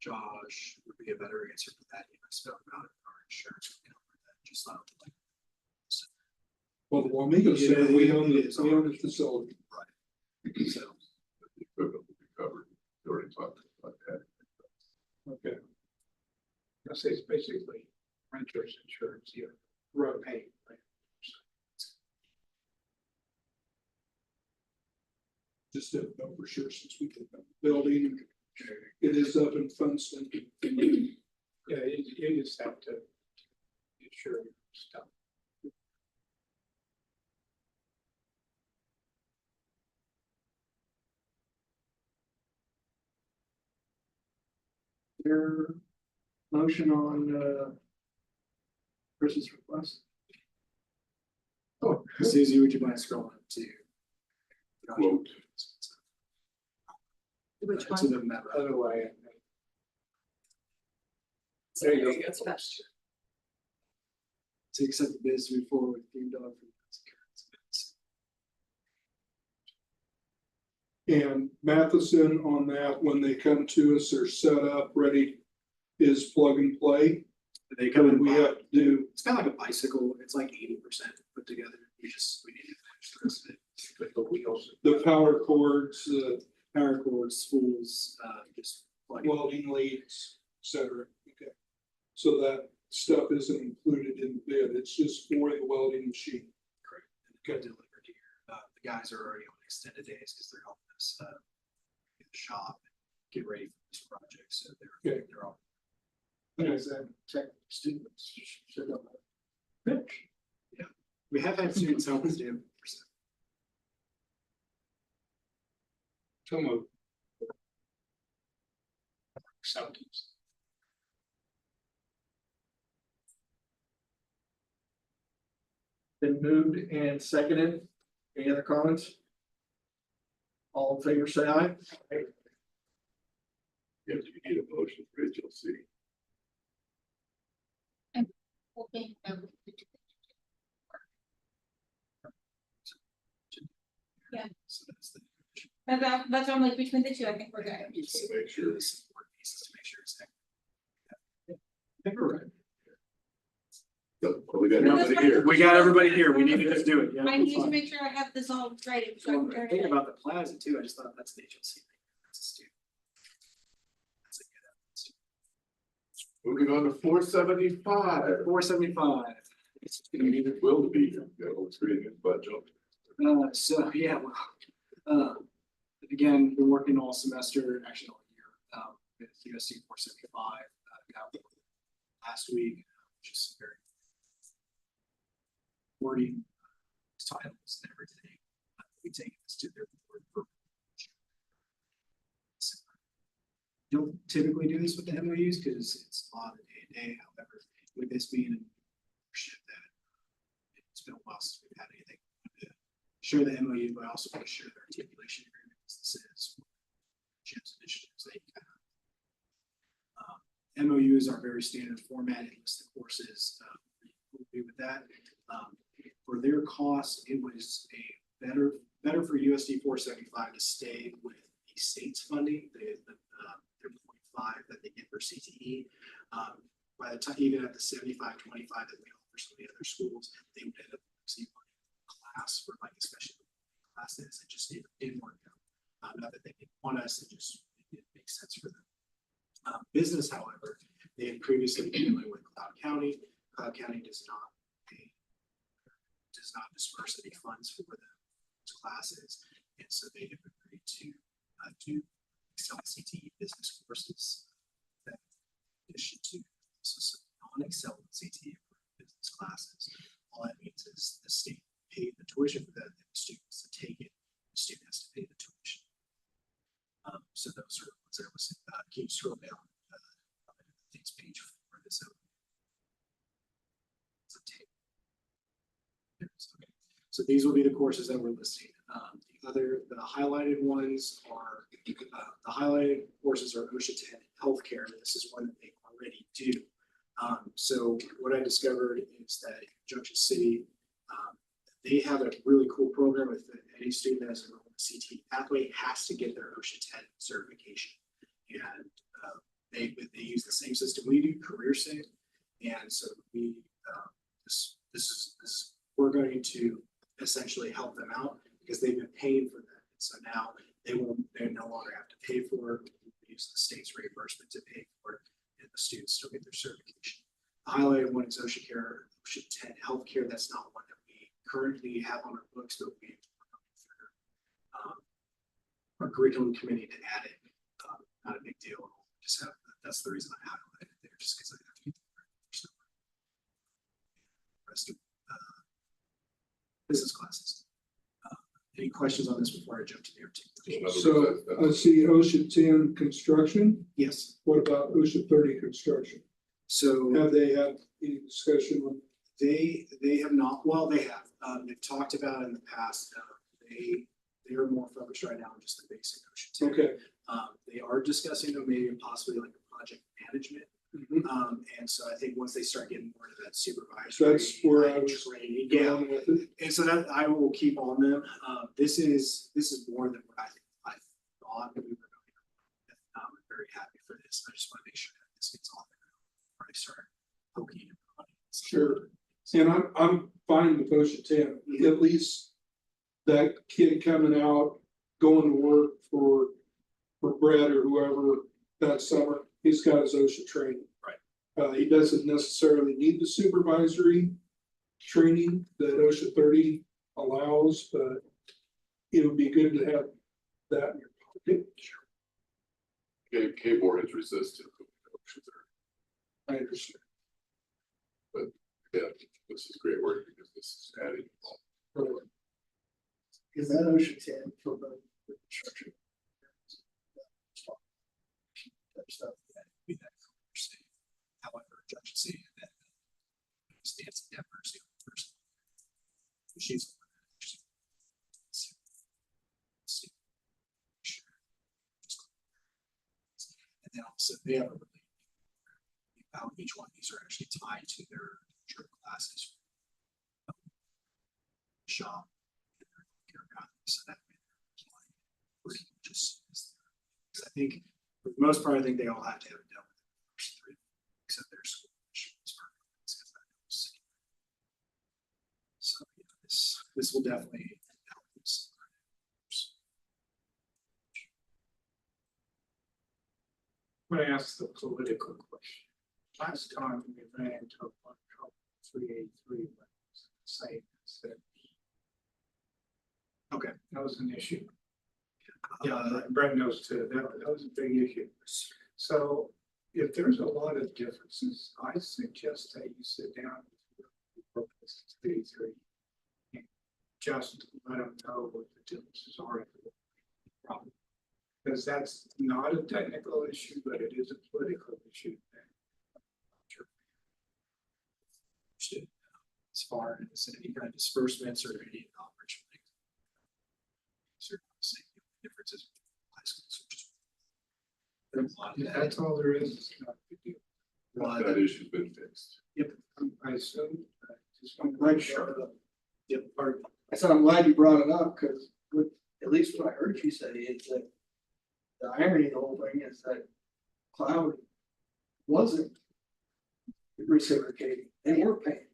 Josh would be a better answer for that. You must know about it, our insurance would cover that, just not like. Well, the Wamego Yeah, Center, we it own is the ours. facility. So The equipment will be covered. We already talked about that. Okay. I say it's basically renter's insurance, you road pay. Just didn't know for sure since we did the building, it is up in Funston. Yeah, you just have to ensure your stuff. Your motion on, Chris's request? Oh, Suzie, would you mind scrolling to? Quote. Which To one? the memo. Other way. There you go. That's best. To accept the bids to move forward with Green Dog. And Matheson on that, when they come to us, they're set up, ready, is plug and play. They come in, We have to do, it's kind of like a bicycle, it's like 80% put together, we need to finish the rest of it. With the wheels, the power cords, power cords, spools, just plug it. welding leads, et cetera. Okay. So that stuff isn't included in the bid, it's just for the welding machine. Correct. And get delivered here. The guys are already on extended days because they're helping us in the shop, get ready for this project, so Okay. they're all. As a tech students should know. We have had students help us do. Some of. Sometimes. Been moved and seconded. Any other comments? All in favor, say aye. If you need a motion for it, you'll see. hoping that we could do it. So that's the. That's only between the two, I think we're good. Just to make sure. This is important pieces to make sure it's. I think we're right. Well, we got everybody here. We got everybody here, we need to just do it. Yeah, I we're need to fine. make sure I have this all right. So I can turn it Thinking in. about the plaza too, I just thought that's an HLC thing. That's a student. That's a good. Moving on to 475. 475. You need it will be, you know, it's reading it, but jump. So, yeah, well, again, been working all semester, actually all year, with USC 475, got last week, which is very wording, titles and everything. We take this to their board for. Don't typically do this with the MOUs because it's a lot of day to day, however, with this being a ship that it's been a while since we've had anything. Share the MOU, but I also want to share the articulation agreement, because this is CHIPS initiatives that you have. MOUs are very standard format, it lists the courses, we'll do with that. For their cost, it was a better for USD 475 to stay with the state's funding, their 0.5 that they get for CTE. By the time, even at the 75-25 that we offer some of the other schools, they would end up receiving class for like especially classes, it just didn't work out. Not that they didn't want us, it didn't make sense for them. Business, however, they had previously been dealing with Cloud County. Cloud County does not disperse any funds for those classes, and so they have agreed to do Excel CTE business courses. That in addition to some non-Excel CTE business classes, all that means is the state paid the tuition for that, and the students to take it, the student has to pay the tuition. So those are the ones that was, can you scroll down? I think it's page 4 of this. It's a table. Okay. So these will be the courses that we're listing. The highlighted ones are, the highlighted courses are OSHA 10 healthcare. This is one that they already do. So what I discovered is that Junction City, they have a really cool program with any student that has enrolled in the CT pathway has to get their OSHA 10 certification. And they use the same system we do, CareerSafe. And so we, we're going to essentially help them out because they've been paying for that. And so now they no longer have to pay for it. We use the state's reimbursement to pay for it, and the students still get their certification. The highlighted one is OSHA 10 healthcare. That's not one that we currently have on our books, but we our curriculum committee to add it. Not a big deal. Just have, that's the reason I highlighted it there, just because I have to get the business classes. Any questions on this before I jump to the articulation? So I see OSHA 10 construction. Yes, What about OSHA 30 construction? so Have they had any discussion on? they have not, well, they have, they've talked about in the past, they're more focused right now on just the basic ocean. tech. Okay. They are discussing though maybe possibly like a project management. Mhm. And so I think once they start getting more to that supervisory. That's where I like, was training, yeah, going with it. and so that I will keep on them. This is more than what I thought that we were going to. I'm very happy for this. I just want to make sure that this gets on there before I start poking. and prodding. Sure. And I'm fine with OSHA 10, at least that kid coming out, going to work for Brett or whoever that summer, he's got his OSHA training. Right. He doesn't necessarily need the supervisory training that OSHA 30 allows, but it would be good to have that in your pocket. K-Board is resistant to OSHA 30. I understand. Yeah, this is great work because this is adding. Is that OSHA 10 for the construction? Stuff that we have conversation. However, Judge C that stands in Denver is the only person. She's. And then also they have a really. Each one of these are actually tied to their future classes. Shop. So that. Just. I think. For the most part, I think they all have to have it done with the first three, except their school. So yeah, this will definitely help us. I'm gonna ask the political question. Last time we ran into a bunch of 383, but it was the same as that. Okay. That was an issue. Yeah, Brett knows too, that was a big issue. So if there's a lot of differences, I suggest that you sit down with the 383. And just let them know what the differences are. Problem. Because that's not a technical issue, but it is a political issue. as far as any kind of disbursements or any opportunity. Certainly, see differences between high schools. There's a lot of If that. that's all there is, it's not a big deal. A lot of That that. issue's been fixed. I assume, just want to Right, make sure. Yep, pardon. I said, I'm glad you brought it up, because at least what I heard you say is that the irony of the whole thing is that Cloud wasn't reciprocating, they were paying.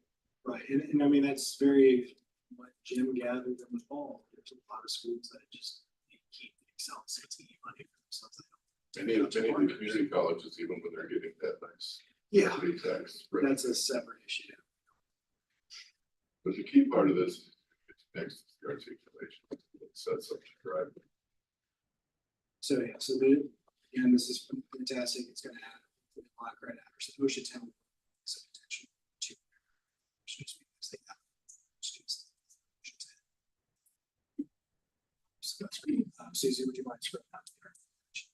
Right, and I mean, that's very what Jim gathered in the fall. There's a lot of schools that just keep Excel taking money for themselves. Many of the community colleges, even when they're getting that nice. Yeah, property tax break. that's a separate issue. But the key part of this is next is the articulation. It sets up the drive. So yeah, so again, this is fantastic. It's gonna add a lot of credit hours. So OSHA 10 some attention to students because they have students. Susie, would you mind spreading out the articulation?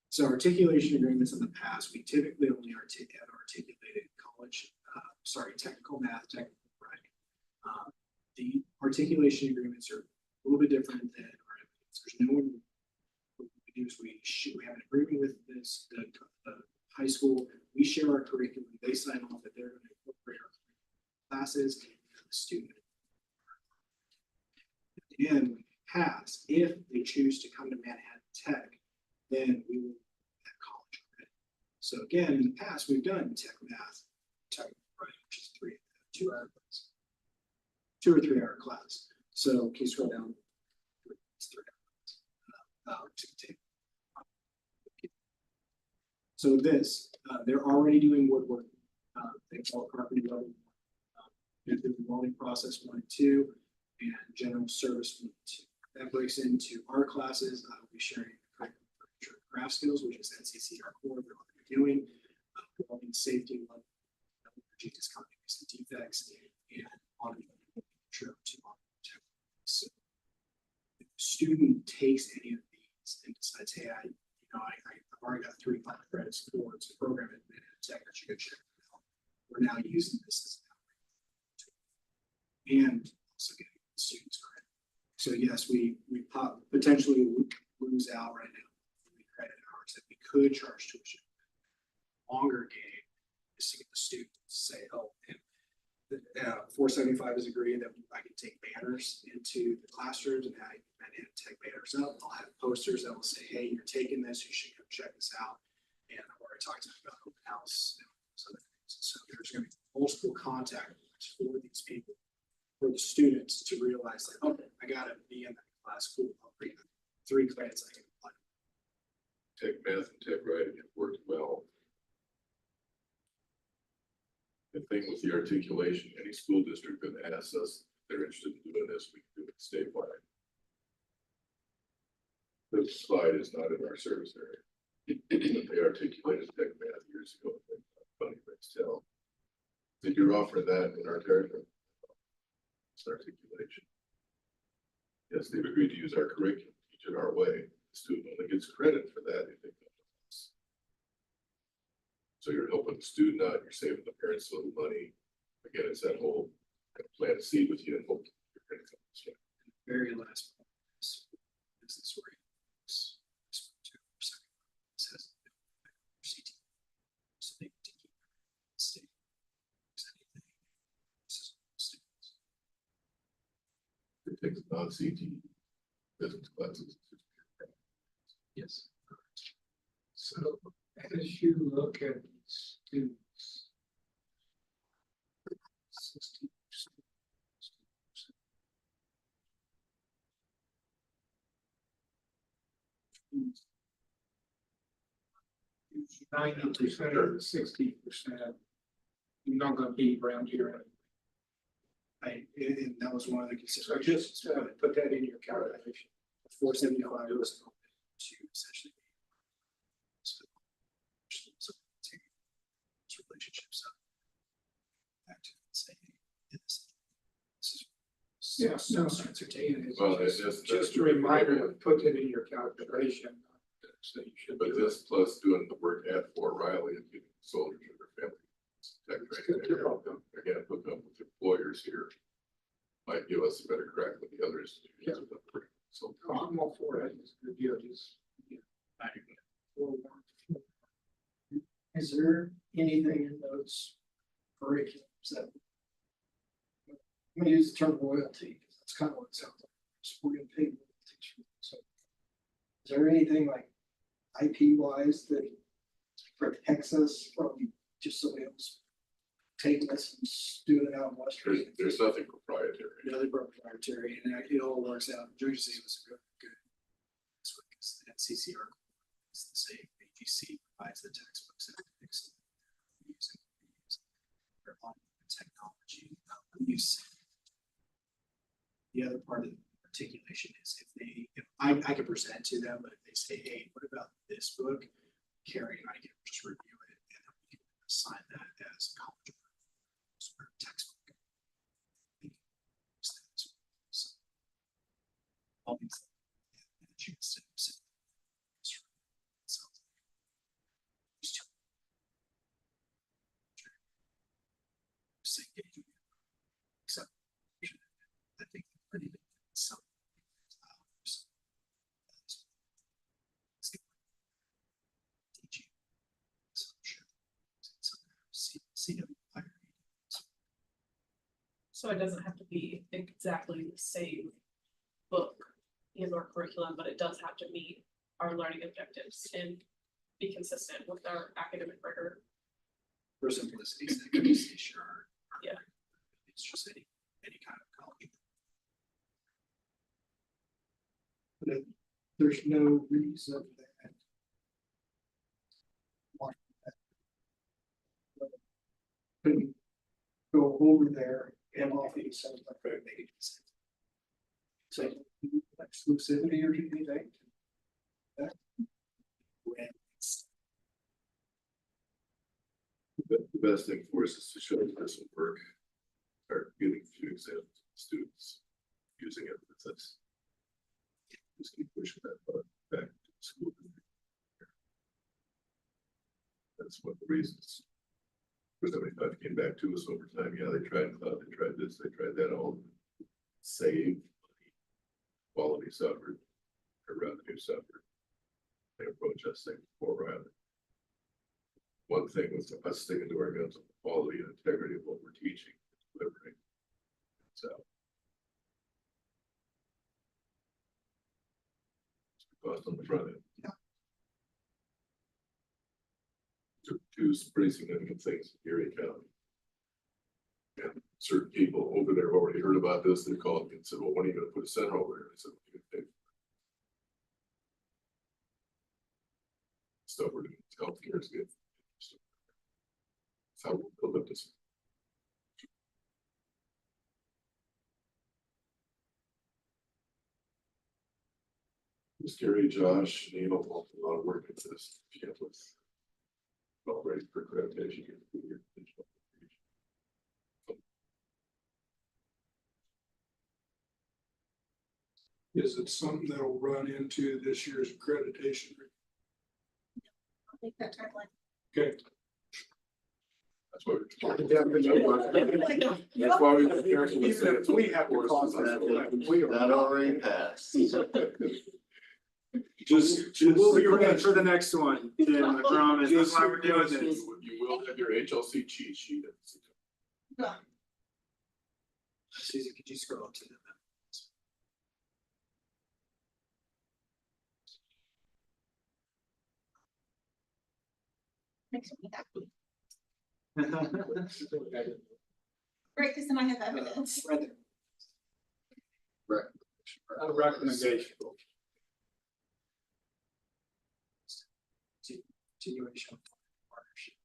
So articulation agreements in the past, we typically only articulated college, technical math, technical writing. The articulation agreements are a little bit different than our agreements. There's no one. What we do is we have an agreement with the high school. We share our curriculum. They sign off that they're going to incorporate our classes and the student. And pass, if they choose to come to Manhattan Tech, then we will have college credit. So again, in the past, we've done tech math, tech writing, which is 2 hour class. 2 or 3 hour class. So can you scroll down? It's 3 hours. So this, they're already doing woodwork. They call it carpentry level. They're doing the welding process 1 and 2, and general service 1 and 2. That breaks into our classes. We'll be sharing craft skills, which is NCCR core. They're already doing welding safety, energy discontinuous defects, and on to takes any of these and decides, hey, I've already got 3 final credits towards a program in tech, I should go check it out. We're now using this as an outreach. And also getting students credit. So yes, we potentially lose out right now. 3 credit hours that we could charge tuition. Longer game is to get the students to say, oh, and 475 is agreed that I can take banners into the classrooms and have tech banners up. I'll have posters that will say, hey, you're taking this, you should come check this out. And I've already talked to them about open house and some other things. So there's going to be multiple contact points for these people, for the students to realize like, okay, I gotta be in that class. Cool. I'll bring 3 credits I can apply. Tech math and tech writing have worked well. The thing with the articulation, any school district that asks us, if they're interested in doing this, we can do it statewide. This slide is not in our service area. But they articulated tech math years ago. Funny things tell. That you're offering that in our territory. It's articulation. Yes, they've agreed to use our curriculum, teach it our way. The student only gets credit for that if they come to us. So you're helping the student out, you're saving the parents a little money. Again, it's that whole plant a seed with you and hope you're going to come this way. Very last point is business oriented. Says CT. So they need to keep state. It takes non-CT business classes. Yes. So as you look at students. 60%. 90% or 60%. You're not gonna be around here. And that was one of the So considerations. just put that in your calculation. 475 was to essentially. Take relationships up. Back to say, this is. Yeah, no, that's okay. Well, it's Just a reminder to put it in your calculation. So you should. But do this plus doing the work at Fort Riley and getting soldiers or their families. Tech training there. Again, hook up with employers here. Might give us a better crack than the other institutions. So it. I'm all for it. It's a good deal. Just. Is there anything in those curriculums that? I'm gonna use the term royalty, because that's kind of what it sounds like. So we're gonna pay royalties for it. So is there anything like IP wise that protects us from just somebody else taking this and doing it out in Western? there's nothing proprietary. Another proprietary, and it all works out. Georgia State was a good. This one, because that CCR is the same. AGC provides the textbooks and everything. So their own technology use. The other part of the articulation is if I can present to them, but if they say, hey, what about this book? Carrie and I can just review it and then we can assign that as a college textbook. All these chance to sit. Except I think pretty some teaching. So it doesn't have to be exactly the same book in our curriculum, but it does have to meet our learning objectives and be consistent with our academic rigor. For simplicity's sake, I can say sure. Yeah. It's just any kind of college. But there's no reason that. Couldn't go over there and offer you something like that, make it consent. So exclusivity or anything. The best thing for us is to show that this will work. Start getting a few examples of students using it with us. Just keep pushing that button back to the school. That's one of the reasons. But then they came back to us over time, yeah, they tried cloud, they tried this, they tried that, all save money. Quality suffered, their revenue suffered. They approach us saying, "Poor rather." One thing was us sticking to our guns on the quality and integrity of what we're teaching, delivering. So. Cost on the front end. Yeah. Two pretty significant things in Erie County. And certain people over there have already heard about this, they called me and said, "Well, when are you gonna put a center over here?" I said, "Okay." Stuff we're doing, healthcare is good. That's how we'll build up this. Gary, Josh, Neil, a lot of work into this. With all ready for accreditation. Is it something that'll run into this year's accreditation? I'll make that timeline. Okay, That's why. That's why we were careful to Even say if it's we over have to the cause course that, of the- we are. That already passed. We'll be ready for the next one, Tim, I promise, that's why we're doing this. You will have your HLC cheat sheet. Susie, could you scroll up to them? Makes me happy. Right, because then I have evidence. A recommendation. Continuation of partnership.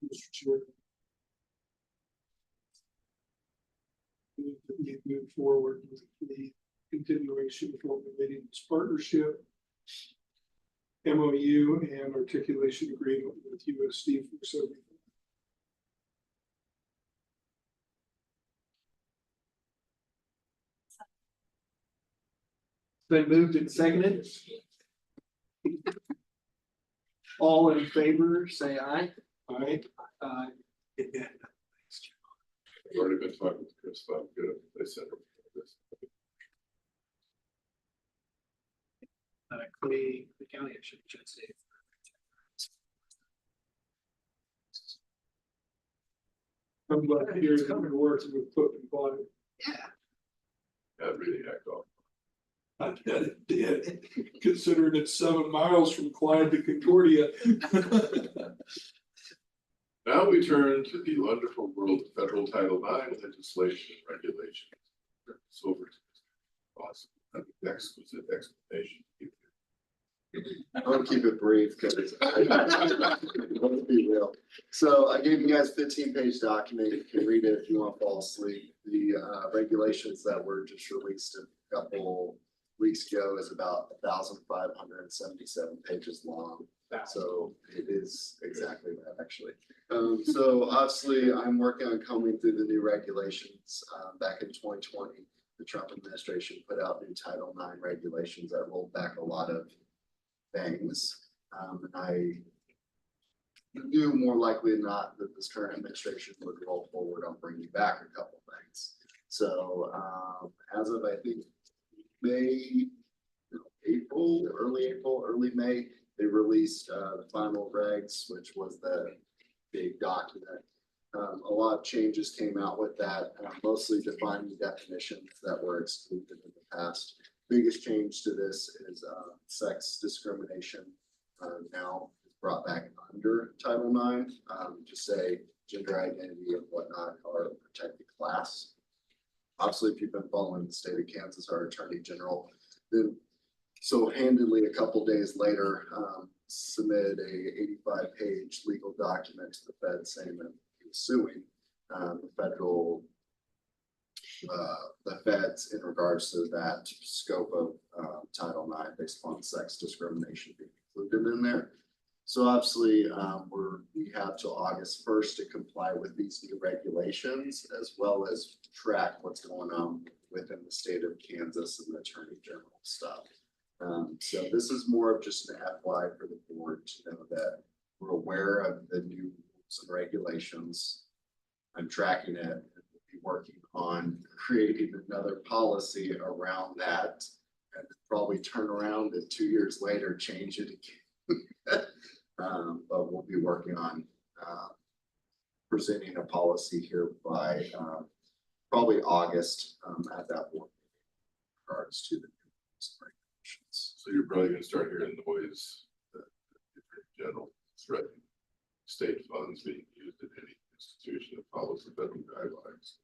Mr. Chair. We move forward with the continuation of formulating this partnership. MOU and articulation agreement with USD for serving. Been moved and seconded. All in favor, say aye. Aye. Aye. I've already been talking to Chris about good, they said. This. The county should say. I'm glad to hear that your words with put in body. That really hacked off. I bet it did, considering it's 7 miles from Clyde to Concordia. Now we turn to the wonderful world of federal Title IX legislation and regulations. So awesome, exquisite explanation. I'm gonna keep it brief because it's. Let's be real. So I gave you guys a 15-page document. You can read it if you want to fall asleep. The regulations that were just released a couple weeks ago is about 1,577 pages long. So it is exactly that, actually. So obviously, I'm working on combing through the new regulations. Back in 2020, the Trump administration put out new Title IX regulations that rolled back a lot of things. And I knew more likely than not that this current administration would roll forward on bringing back a couple things. So as of, I think, early May, they released the final regs, which was the big document. A lot of changes came out with that, mostly defining definitions that were excluded in the past. Biggest change to this is sex discrimination now is brought back under Title IX. Just say gender identity and whatnot are a protected class. Obviously, if you've been following the state of Kansas, our Attorney General then so handedly a couple days later submitted a 85-page legal document to the Fed saying that he was suing the federal the feds in regards to that scope of Title IX based upon sex discrimination being included in there. So obviously, we have till August first to comply with these new regulations, as well as track what's going on within the state of Kansas and the Attorney General stuff. So this is more of just an FY for the board to know that we're aware of the new rules and regulations. I'm tracking it and we'll be working on creating another policy around that. And probably turn around and 2 years later, change it again. But we'll be working on presenting a policy here by probably August at that point. In regards to the regulations. So you're probably gonna start hearing noise that the Attorney General threatening state funds being used at any institution that follows the federal guidelines.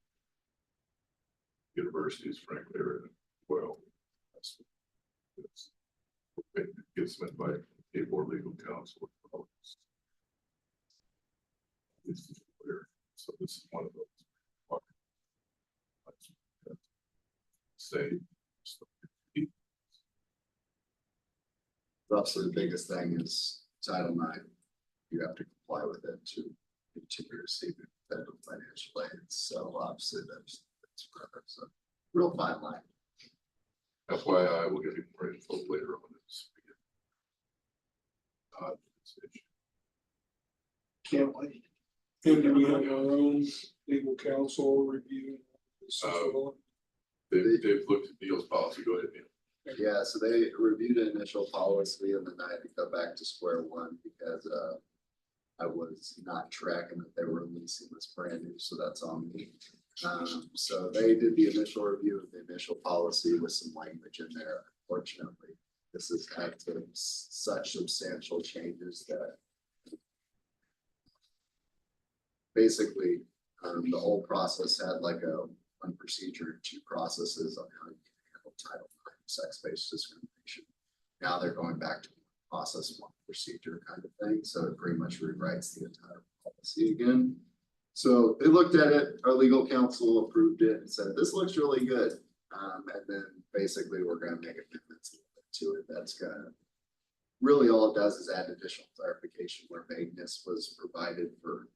Universities, frankly, are well. It gets met by a board legal counsel. This is clear, so this is one of those. Say. Obviously, the biggest thing is Title IX. You have to comply with it to continue receiving federal financial aid. So obviously, that's a real fine line. FYI, we'll give you more info later on this. Can't wait. And do we have our own legal counsel review this as well? They've looked at Neil's policy, go ahead, Neil. Yeah, so they reviewed the initial policy and then I had to go back to square one because I was not tracking that they were releasing this brand new, so that's on me. So they did the initial review of the initial policy with some language in there. Unfortunately, this has had such substantial changes that basically the whole process had like one procedure, 2 processes on how you can handle Title IX sex-based discrimination. Now they're going back to process 1 procedure kind of thing, so it pretty much rewrites the entire policy again. So they looked at it, our legal counsel approved it and said, this looks really good. And then basically we're gonna make amendments to it. That's gonna, really all it does is add additional clarification where vagueness was provided for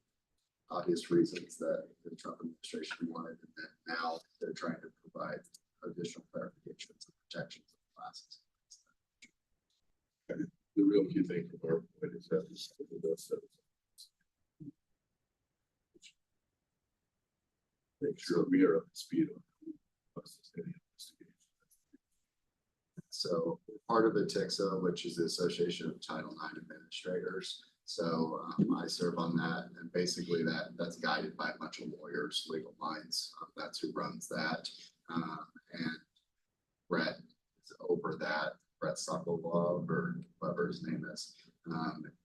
obvious reasons that the Trump administration wanted. And then now they're trying to provide additional clarifications and protections of classes. The real key thing from our point is that this make sure we are up to speed on. So part of the TICSA, which is the Association of Title IX Administrators. So I serve on that, and basically that's guided by a bunch of lawyers, legal minds. That's who runs that. And Brett is over that. Brett Sokolov or whatever his name is.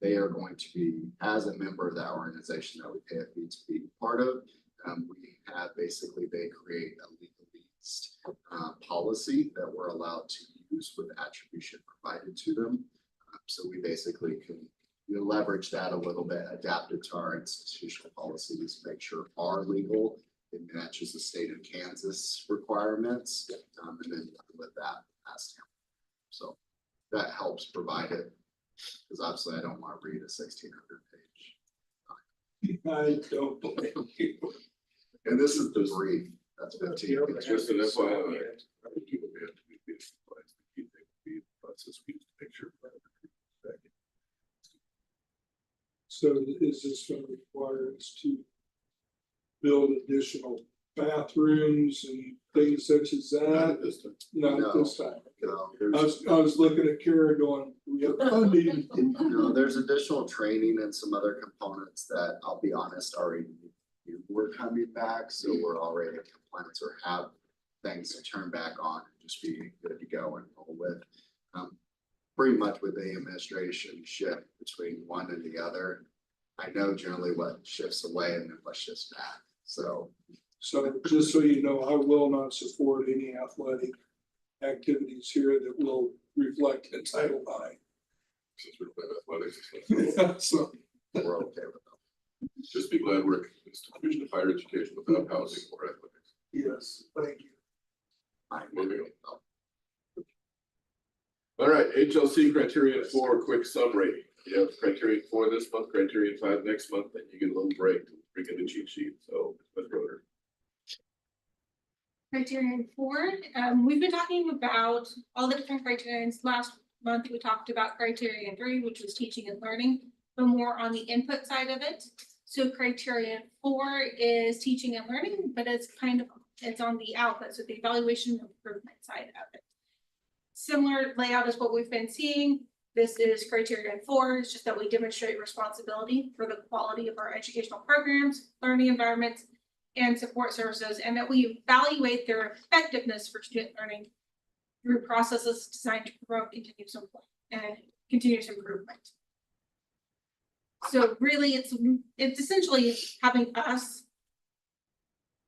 They are going to be, as a member of that organization that we pay a fee to be part of, we have basically, they create a legally policy that we're allowed to use with attribution provided to them. So we basically can leverage that a little bit, adapt it to our institutional policies, make sure our legal, it matches the state of Kansas requirements, and then with that past him. So that helps provide it, because obviously I don't want to read a 1,600 page. I don't believe you. And this is the brief, that's 15. It's just an FYI. So is this gonna require us to build additional bathrooms and things such as that? Not this time. No, I was looking at Kara going, we have funding. no, there's additional training and some other components that I'll be honest already we're coming back, so we're already in compliance or have things to turn back on and just be good to go and roll with. Pretty much with the administration shift between one and the other, I know generally what shifts away and then what shifts back. So just so you know, I will not support any athletic activities here that will reflect the Title IX. Since we don't have athletics. So, we're okay with them. Just be glad we're an institution of higher education without housing or athletics. yes, thank you. Moving on. All right, HLC criteria for quick summary. You have criterion 4 this month, criterion 5 next month, then you get a little break to bring in the cheat sheet, so let's go there. Criterion 4, we've been talking about all the different criterions. Last month, we talked about criterion 3, which was teaching and learning, but more on the input side of it. So criterion 4 is teaching and learning, but it's on the output, so the evaluation and improvement side of it. Similar layout as what we've been seeing. This is criterion 4, it's just that we demonstrate responsibility for the quality of our educational programs, learning environments, and support services, and that we evaluate their effectiveness for student learning through processes designed to promote continuous improvement. So really, it's essentially having us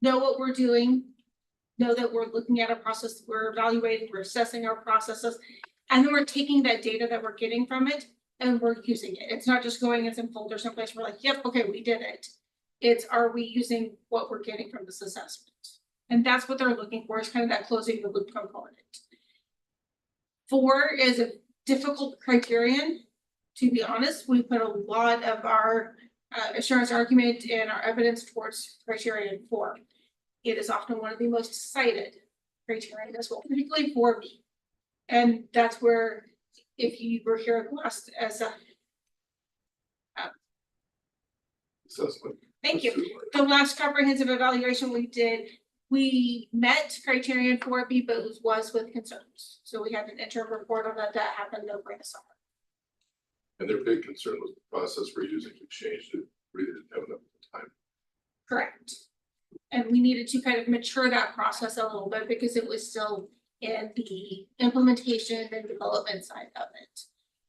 know what we're doing, know that we're looking at a process, we're evaluating, we're assessing our processes, and then we're taking that data that we're getting from it and we're using it. It's not just going in some folder someplace, we're like, yep, okay, we did it. It's, are we using what we're getting from this assessment? And that's what they're looking for, is kind of that closing the loop component. 4 is a difficult criterion. To be honest, we put a lot of our assurance argument and our evidence towards criterion 4. It is often one of the most cited criteria as well, particularly 4B. And that's where, if you were here last as a Assessment. thank you. The last comprehensive evaluation we did, we met criterion 4B, but it was with concerns. So we had an interim report on that happened over the summer. And their big concern was the process we're using to change it, really didn't have enough time. Correct. And we needed to kind of mature that process a little bit because it was still in the implementation and development side of it.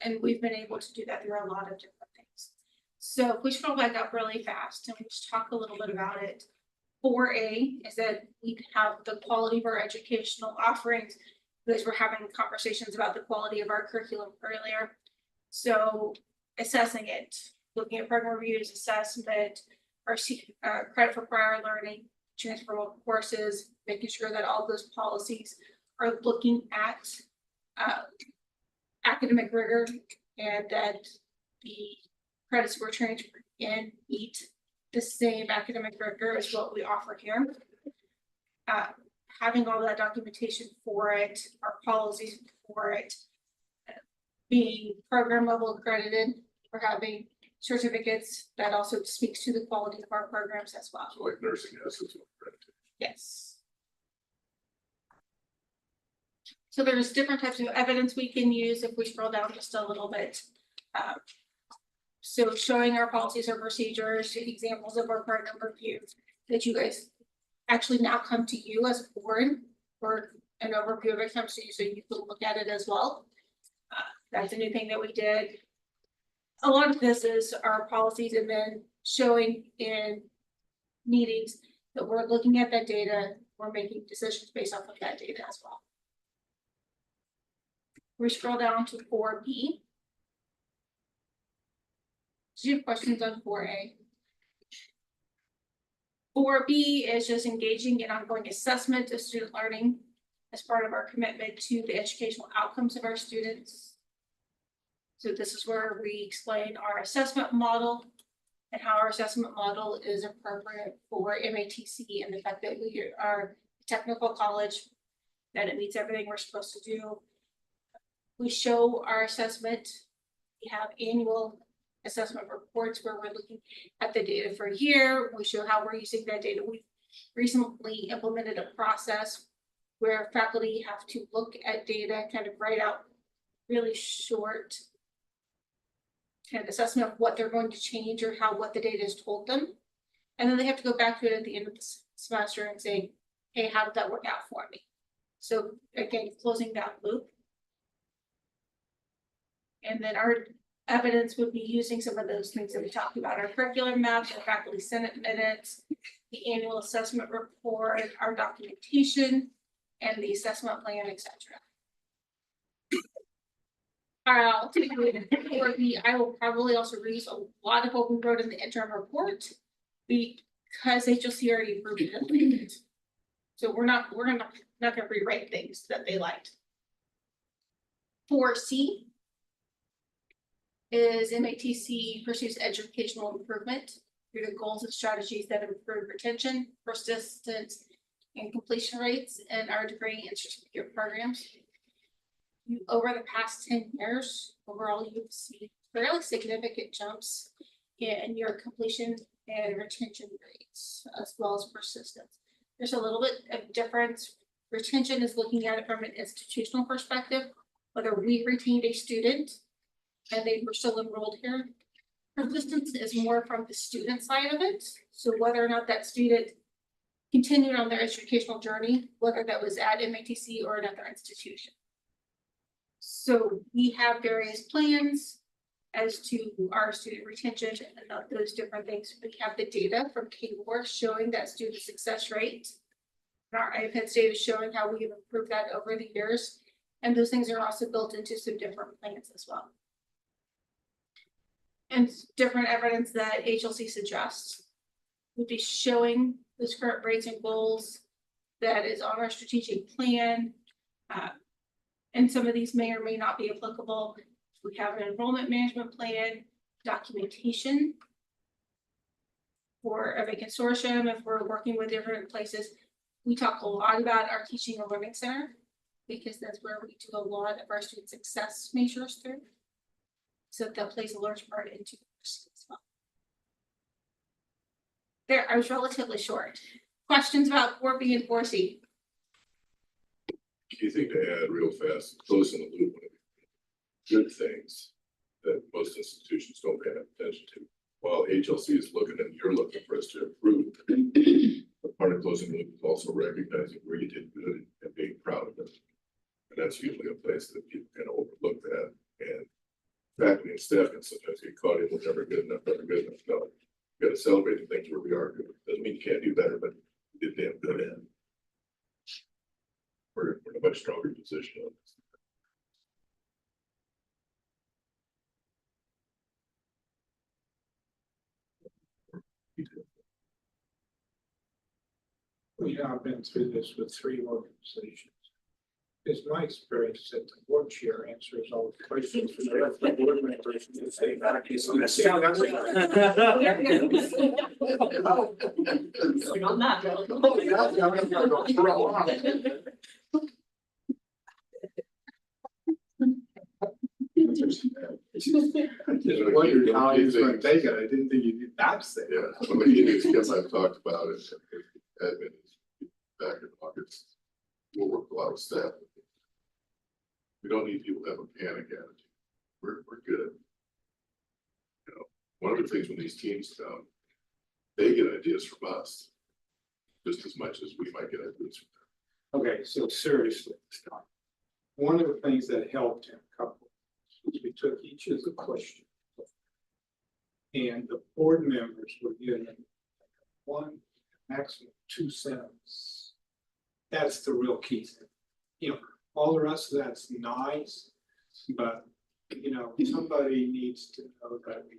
And we've been able to do that through a lot of different things. So if we scroll back up really fast and we just talk a little bit about it. 4A is that we have the quality of our educational offerings, because we're having conversations about the quality of our curriculum earlier. So assessing it, looking at program reviews, assessment, our credit for prior learning, transferable courses, making sure that all those policies are looking at academic rigor and that the credits we're transferring in meet the same academic rigor as what we offer here. Having all that documentation for it, our policies for it, being program level accredited, we're having certificates that also speaks to the quality of our programs as well. So like nursing has its own accreditation. Yes. So there's different types of evidence we can use if we scroll down just a little bit. So showing our policies or procedures, examples of our program reviews that you guys actually now come to you as a board, or an overview of it comes to you so you can look at it as well. That's a new thing that we did. A lot of this is our policies and then showing in meetings that we're looking at that data, we're making decisions based off of that data as well. We scroll down to 4B. Do you have questions on 4A? 4B is just engaging in ongoing assessment of student learning as part of our commitment to the educational outcomes of our students. So this is where we explain our assessment model and how our assessment model is appropriate for MATC and the fact that we are a technical college, that it meets everything we're supposed to do. We show our assessment. We have annual assessment reports where we're looking at the data for a year. We show how we're using that data. We've recently implemented a process where faculty have to look at data, kind of write out really short kind of assessment of what they're going to change or what the data has told them. And then they have to go back to it at the end of the semester and say, hey, how did that work out for me? So again, closing that loop. And then our evidence would be using some of those things that we talked about, our curriculum maps, our faculty senate minutes, the annual assessment report, our documentation, and the assessment plan, etc. I'll take I will probably also reuse a lot of what we wrote in the interim report because HLC already approved it. So we're not gonna rewrite things that they liked. 4C is MATC pursues educational improvement through the goals and strategies that improve retention, persistence, and completion rates in our degree and certificate programs. Over the past 10 years, overall, you've seen fairly significant jumps in your completion and retention rates, as well as persistence. There's a little bit of difference. Retention is looking at it from an institutional perspective, whether we retained a student and they were still enrolled here. Persistence is more from the student side of it. So whether or not that student continued on their educational journey, whether that was at MATC or another institution. So we have various plans as to our student retention and those different things. We have the data from KWAR showing that student success rate. And our IPEDS data showing how we've improved that over the years. And those things are also built into some different plans as well. And different evidence that HLC suggests would be showing those current rates and goals that is on our strategic plan. And some of these may or may not be applicable. We have an enrollment management plan, documentation for of a consortium if we're working with different places. We talk a lot about our teaching and learning center because that's where we do a lot of our student success measures through. So that plays a large part into this as well. There, I was relatively short. Questions about 4B and 4C? Key thing to add real fast, close in the loop, one of the good things that most institutions don't pay enough attention to. While HLC is looking and you're looking for us to improve, but part of closing the loop is also recognizing where you did good and being proud of it. And that's usually a place that people kind of overlook that. And faculty and staff can sometimes get caught in with never good enough, never good enough. No, you gotta celebrate the things where we are good. Doesn't mean you can't do better, but you did damn good in. We're in a much stronger position on this. Yeah, I've been through this with 3 organizations. It's my experience that the board chair answers all the questions. For the board members and say, On that. I just wondered how he was gonna take it. I didn't think you did that say. Yeah, one of the key things I've talked about is admin is back in August. We'll work with a lot of staff. We don't need people to have a panic attitude. We're good. You know, one of the things when these teams come, they get ideas from us. Just as much as we might get ideas from them. Okay, so seriously, Scott, one of the things that helped him a couple was we took each of the questions. And the board members were given 1, maximum 2 sentences. That's the real key thing. You know, all the rest of that's nice, but you know, somebody needs to know that we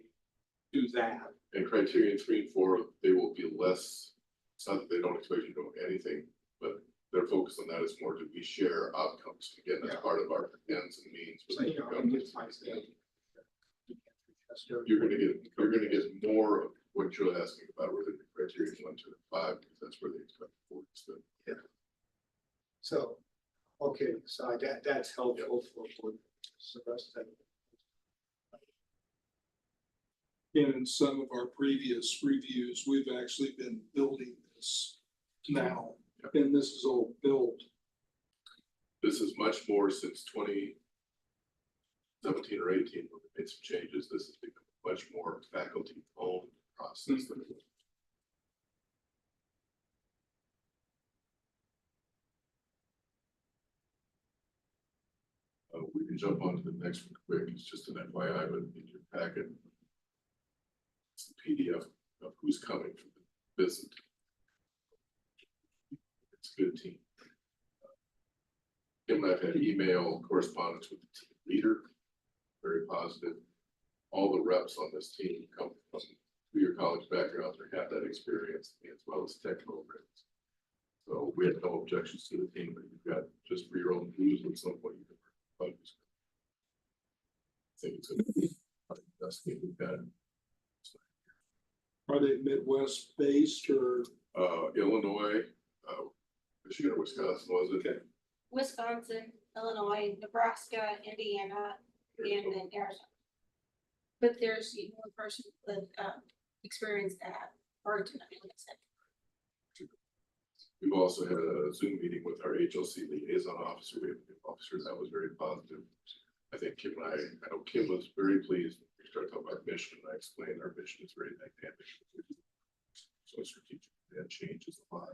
do that. And criteria 3 and 4, they will be less, it's not that they don't expect you to know anything, but their focus on that is more to we share outcomes. Again, that's part of our ends and means. So, you know, and it's nice that You're gonna get more of what you're asking about within the criteria 1, 2, and 5, because that's where they expect the to. Yeah. So, okay, so that's helpful for the rest of it. In some of our previous reviews, we've actually been building this now, and this is all built. This is much more since 2017 or 18, when we made some changes. This has become much more faculty owned process than it was. We can jump on to the next one quick. It's just an FYI, but in your packet, it's the PDF of who's coming for the visit. It's a good team. Kim and I've had email correspondence with the team leader, very positive. All the reps on this team come from 2-year college backgrounds or have that experience as well as tech programs. So we have no objections to the team, but you've got just for your own views at some point you can. I think it's a best thing we've got. Are they Midwest based or? Illinois, Michigan or Wisconsin, was it? Okay. Wisconsin, Illinois, Nebraska, Indiana, and then Arizona. But there's one person with experience at Burton, I mean, like I said. We've also had a Zoom meeting with our HLC liaison officer, that was very positive. I think Kim and I know Kim was very pleased. We started talking about mission, and I explained our mission is very dynamic. So strategic and changes a lot.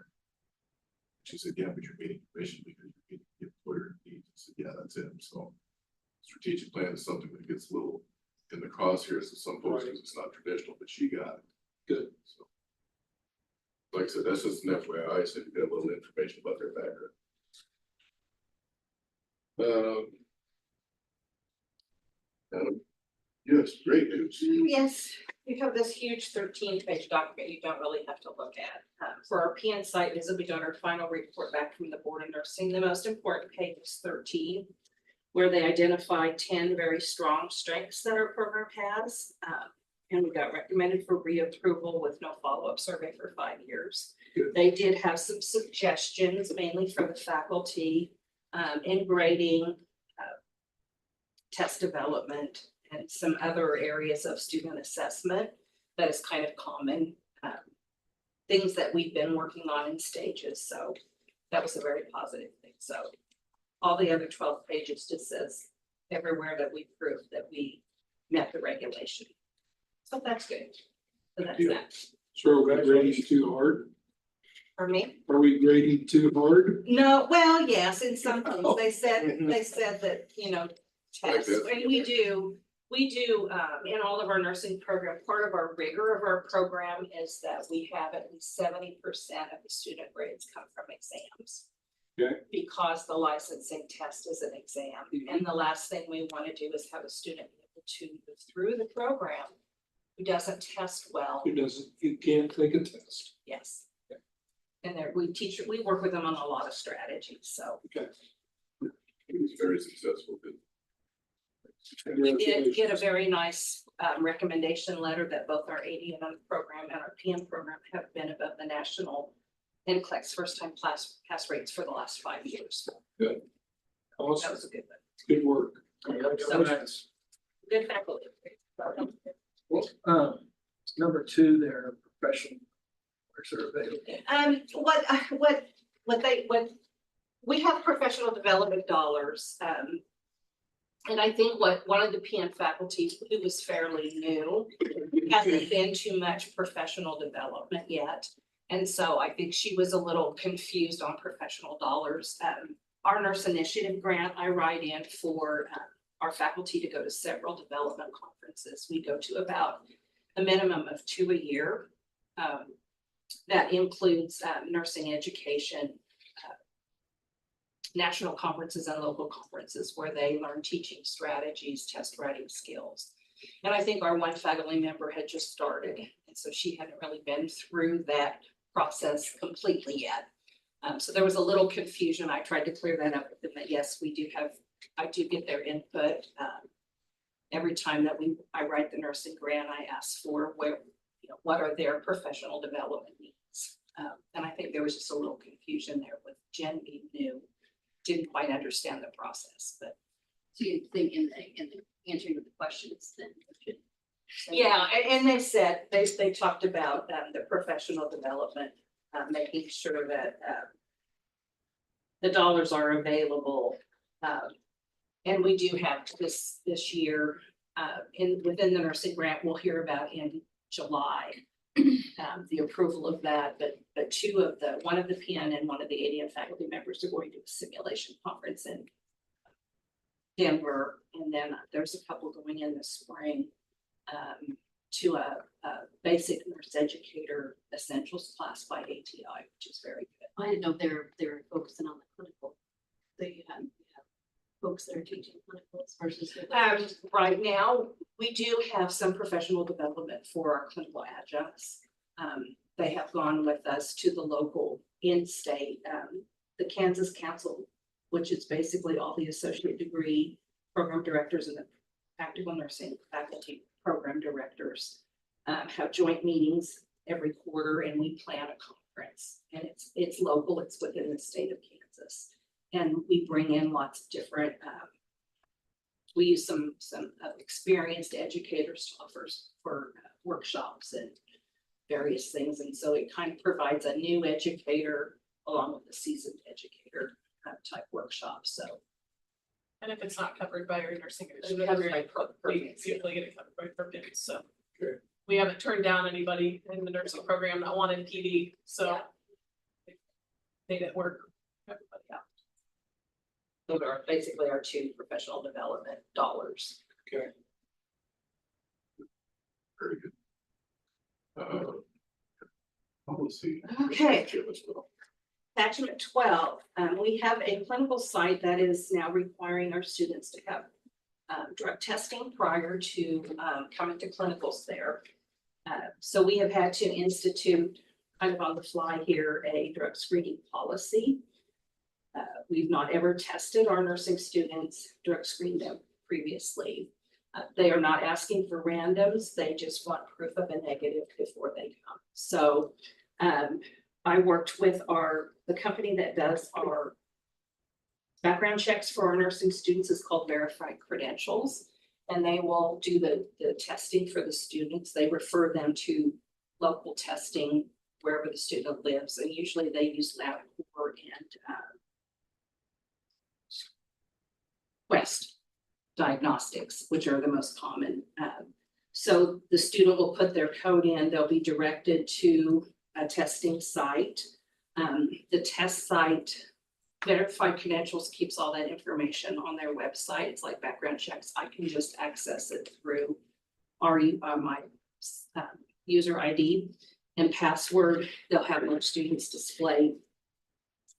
She said, yeah, but you're meeting mission because you're meeting the employer needs. I said, yeah, that's it. So strategic plan is something that gets a little in the crosshairs of some folks because it's not traditional, but she got it. Good. So like I said, that's just an FYI, so you get a little information about their background. Yes, great news. Yes, we have this huge 13-page document you don't really have to look at. For our PN site visit, we got our final report back from the Board of Nursing. The most important page is 13, where they identified 10 very strong strengths that our program has. And we got recommended for reapproval with no follow-up survey for 5 years. Good. They did have some suggestions, mainly for the faculty, in grading, test development, and some other areas of student assessment that is kind of common. Things that we've been working on in stages, so that was a very positive thing. So all the other 12 pages just says everywhere that we proved that we met the regulation. So that's good. So that's Yeah. that. So are we grading too hard? For me? Are we grading too hard? No, well, yes, in some things, they said that, you know, tests, this. and we do, in all of our nursing program, part of our rigor of our program is that we have at least 70% of the student grades come from exams. Okay. Because the licensing test is an exam, and the last thing we want to do is have a student be able to move through the program who doesn't test well. You can't take a test. Yes. And there, we work with them on a lot of strategies, so. Okay. It was very successful. We did get a very nice recommendation letter that both our ADM program and our PM program have been above the national NCLEX first time pass rates for the last 5 years. Good. That Awesome. was a good one. Good work. So good faculty. Well, number 2 there, professional survey. What we have professional development dollars. And I think one of the PM faculty who was fairly new, hasn't been too much professional development yet. And so I think she was a little confused on professional dollars. Our nurse initiative grant, I write in for our faculty to go to several development conferences. We go to about a minimum of 2 a year. That includes nursing education, national conferences and local conferences where they learn teaching strategies, test writing skills. And I think our one faculty member had just started, and so she hadn't really been through that process completely yet. So there was a little confusion. I tried to clear that up with them, that yes, I do get their input. Every time that I write the nursing grant, I ask for what are their professional development needs. And I think there was just a little confusion there with Jen being new, didn't quite understand the process, but. So you think in the answering of the questions, then it should. Yeah, and they said, they talked about the professional development, making sure that the dollars are available. And we do have this year, within the nursing grant, we'll hear about in July, the approval of that, but one of the PN and one of the ADM faculty members are going to a simulation conference in Denver, and then there's a couple going in this spring to a basic nurse educator essentials class by ATI, which is very good. I didn't know they're focusing on the clinical. So you have folks that are teaching clinicals versus. Right now, we do have some professional development for our clinical adjuncts. They have gone with us to the local in-state, the Kansas Council, which is basically all the associate degree program directors and the practical nursing faculty program directors have joint meetings every quarter, and we plan a conference. And it's local, it's within the state of Kansas. And we bring in lots of different, we use some experienced educators to offer for workshops and various things. And so it kind of provides a new educator along with a seasoned educator type workshop. So And if it's not covered by our nursing. It's covered by We usually get it covered by programs, so. Okay. We haven't turned down anybody in the nursing program that wanted PD, so. Yeah. Made it work. Everybody out. those are basically our two professional development dollars. Okay. Very good. Policy. Okay. Jim as well. Attachment 12, we have a clinical site that is now requiring our students to have drug testing prior to coming to clinicals there. So we have had to institute kind of on the fly here a drug screening policy. We've not ever tested our nursing students, drug screened them previously. They are not asking for randoms, they just want proof of a negative before they come. So I worked with the company that does our background checks for our nursing students is called Verified Credentials. And they will do the testing for the students. They refer them to local testing wherever the student lives. And usually they use LabCorp and Quest Diagnostics, which are the most common. So the student will put their code in, they'll be directed to a testing site. The test site, Verified Credentials, keeps all that information on their website. It's like background checks. I can just access it through my user ID and password. They'll have most students display.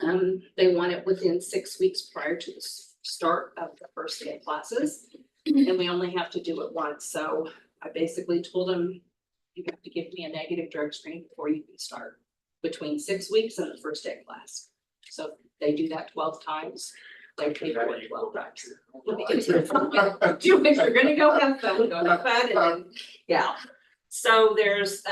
They want it within 6 weeks prior to the start of the first day of classes. And we only have to do it once. So I basically told them, you have to give me a negative drug screen before you can start, between 6 weeks and the first day of class. So if they do that 12 times, they pay for it 12 times. If you're gonna go have fun, go have fun, and yeah. So there's,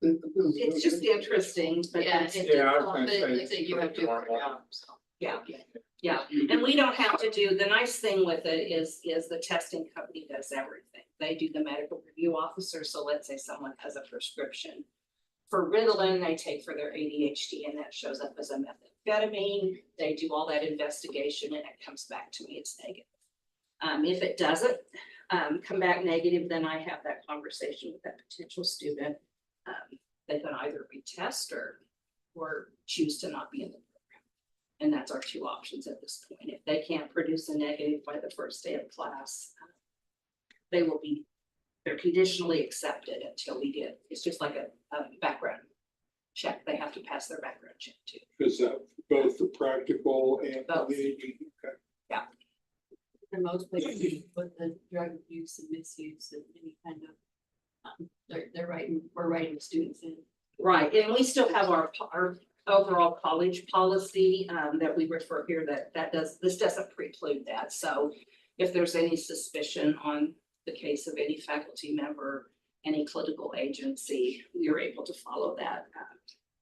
it's just interesting, but Yeah, it's, it's Yeah, I was gonna confidently say, that you have to pretty work normal. out, so. yeah, yeah. And we don't have to do, the nice thing with it is the testing company does everything. They do the medical review officer. So let's say someone has a prescription for Ritalin, they take for their ADHD and that shows up as a methamphetamine. They do all that investigation and it comes back to me, it's negative. If it doesn't come back negative, then I have that conversation with that potential student. They can either retest or choose to not be in the program. And that's our two options at this point. If they can't produce a negative by the first day of class, they're conditionally accepted until we get, it's just like a background check. They have to pass their background check too. Is that both the practical and Both. the aging? Okay. In most places with the drug use and misuse and any kind of, we're writing the students in. Right, and we still have our overall college policy that we refer here this doesn't preclude that. So if there's any suspicion on the case of any faculty member, any clinical agency, we are able to follow that.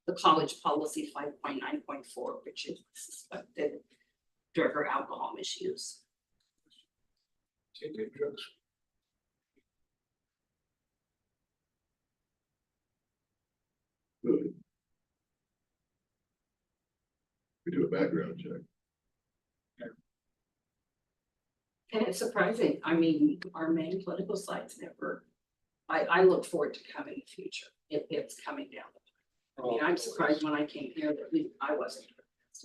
The college policy 5.9.4, which is suspected drug or alcohol misuse. Taking drugs. Good. We do a background check. And it's surprising. I mean, our main clinical sites never, I look forward to coming in the future. It's coming down. I mean, I'm surprised when I came here that I wasn't.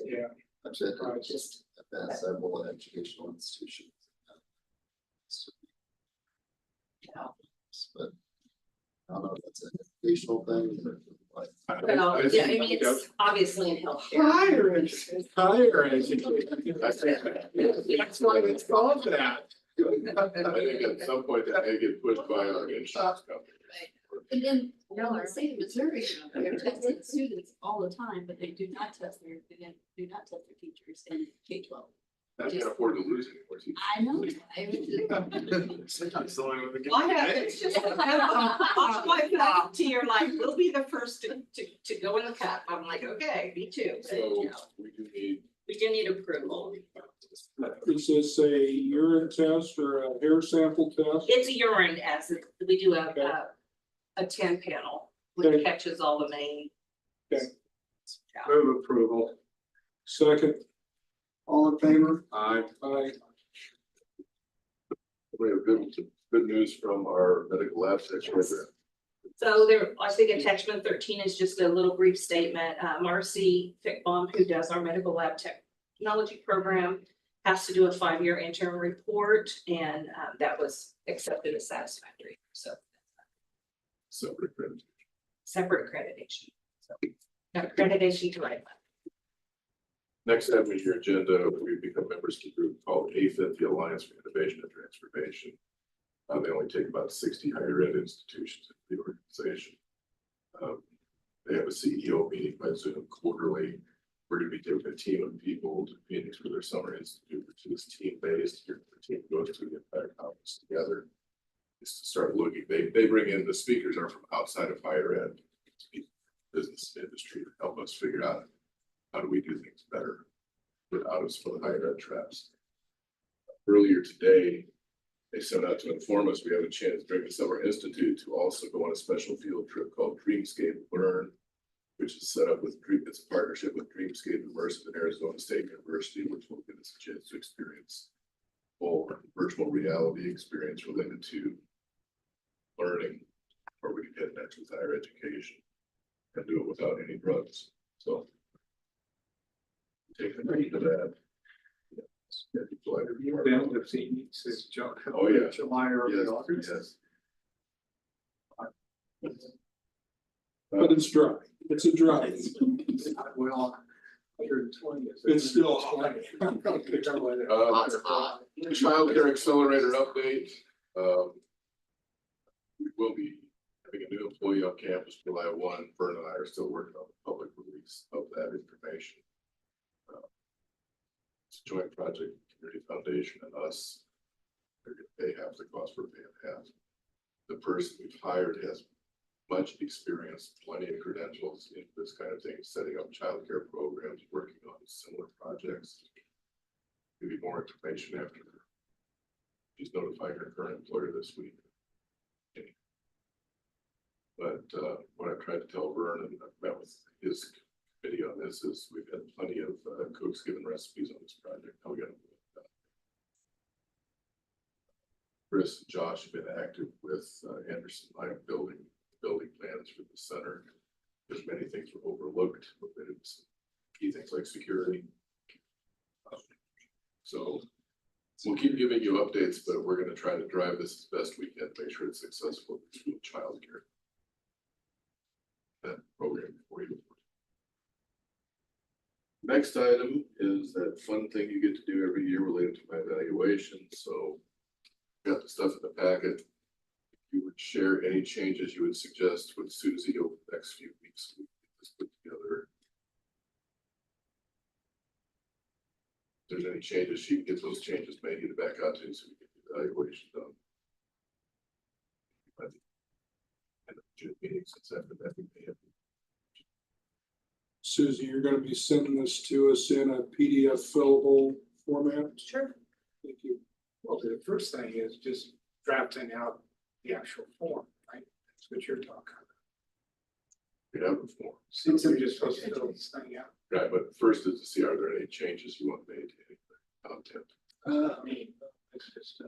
Yeah. Actually, I did Just, at several educational institutions. Yeah. But I don't know if that's an educational thing or like. well, yeah, I mean, it's obviously in healthcare. Higher education. That's why it's called that. I think at some point that may get pushed by our insurance company. And then, in the state of Missouri, they're testing students all the time, but they do not test their teachers in K-12. I can't afford to lose anymore. I know. I was just- It's the only one that can- I have, it's just, off my faculty are like, we'll be the first to go in the cup. I'm like, okay, me too. But, So you know, we do need, we do need approval. Is this a urine test or a hair sample test? It's a urine as we do Okay. a 10 panel, Okay. which catches all the main. Okay. Move approval. Second, All in favor? aye. we have good news from our medical lab section. So there, I think attachment 13 is just a little brief statement. Marcy Fickbaum, who does our medical lab technology program, has to do a 5-year interim report, and that was accepted as satisfactory. So Separate credit. separate accreditation. So got accreditation to write. Next item on your agenda, we become members of a group called AFIT, the Alliance for Innovation and Transformation. They only take about 60 higher ed institutions in the organization. They have a CEO meeting by Zoom quarterly. We're gonna be taking a team of people to Phoenix for their summer institute, which is team-based. Here, the team goes through the entire conference together. Is to start looking, they bring in, the speakers are from outside of higher ed, business industry, to help us figure out how do we do things better without us for the higher ed traps. Earlier today, they sent out to inform us we have a chance during the summer institute to also go on a special field trip called Dreamscape Learn, which is set up with, it's a partnership with Dreamscape Immersive at Arizona State University, which will give us a chance to experience full virtual reality experience related to learning, where we can get next with higher education and do it without any drugs. So take the heed of that. Yeah, Ben, if he needs his job. Oh, yeah. July or yes, August. yes. But it's dry. It's a dry. Well, 120. It's still hot. Childcare accelerator update. We will be having a new employee on campus July 1. Vern and I are still working on the public release of that information. It's a joint project, Community Foundation and us. They're gonna pay half the cost, we're paying half. The person we've hired has much experience, plenty of credentials in this kind of thing, setting up childcare programs, working on similar projects. Give you more information after she's notifying her current employer this week. But what I've tried to tell Vern, and I've met with his committee on this, is we've had plenty of cooks giving recipes on this project. Now we got to move it down. Chris and Josh have been active with Anderson Line building plans for the center. There's many things were overlooked, but it's key things like security. So we'll keep giving you updates, but we're going to try to drive this as best we can, make sure it's successful with childcare. That program for you. Next item is that fun thing you get to do every year related to my evaluation. So got the stuff in the packet. You would share any changes you would suggest with Susie over the next few weeks. We get this put together. If there's any changes, she can get those changes made, get it back out to you so we get the evaluation done. By the end of the June meeting, since after that we may have. Susie, you're gonna be sending this to us in a PDF fillable format? Sure. Thank you. Well, the first thing is just drafting out the actual form, right? That's what you're talking about. We have a form. Since we're just supposed to fill this thing out. Right, but first is to see, are there any changes you want made to any content? I mean, it's just.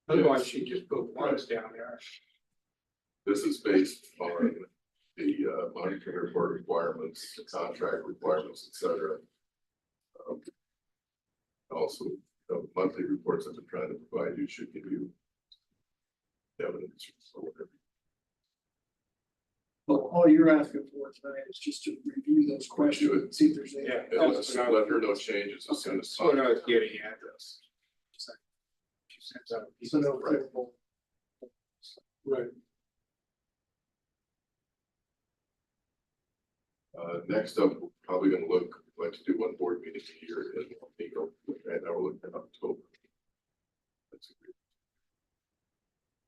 Otherwise, she just put ones down there. This is based on the monitoring report requirements, the contract requirements, et cetera. Also, monthly reports I've been trying to provide you should give you evidence or whatever. Well, all you're asking for tonight is just to review those questions and see if there's any. Yeah. And let her know changes as soon as That's what I was possible. getting at this. She sends out. So no, Right. Right. Next up, we're probably gonna look like to do one board meeting a year in Waco, and now we're looking at October.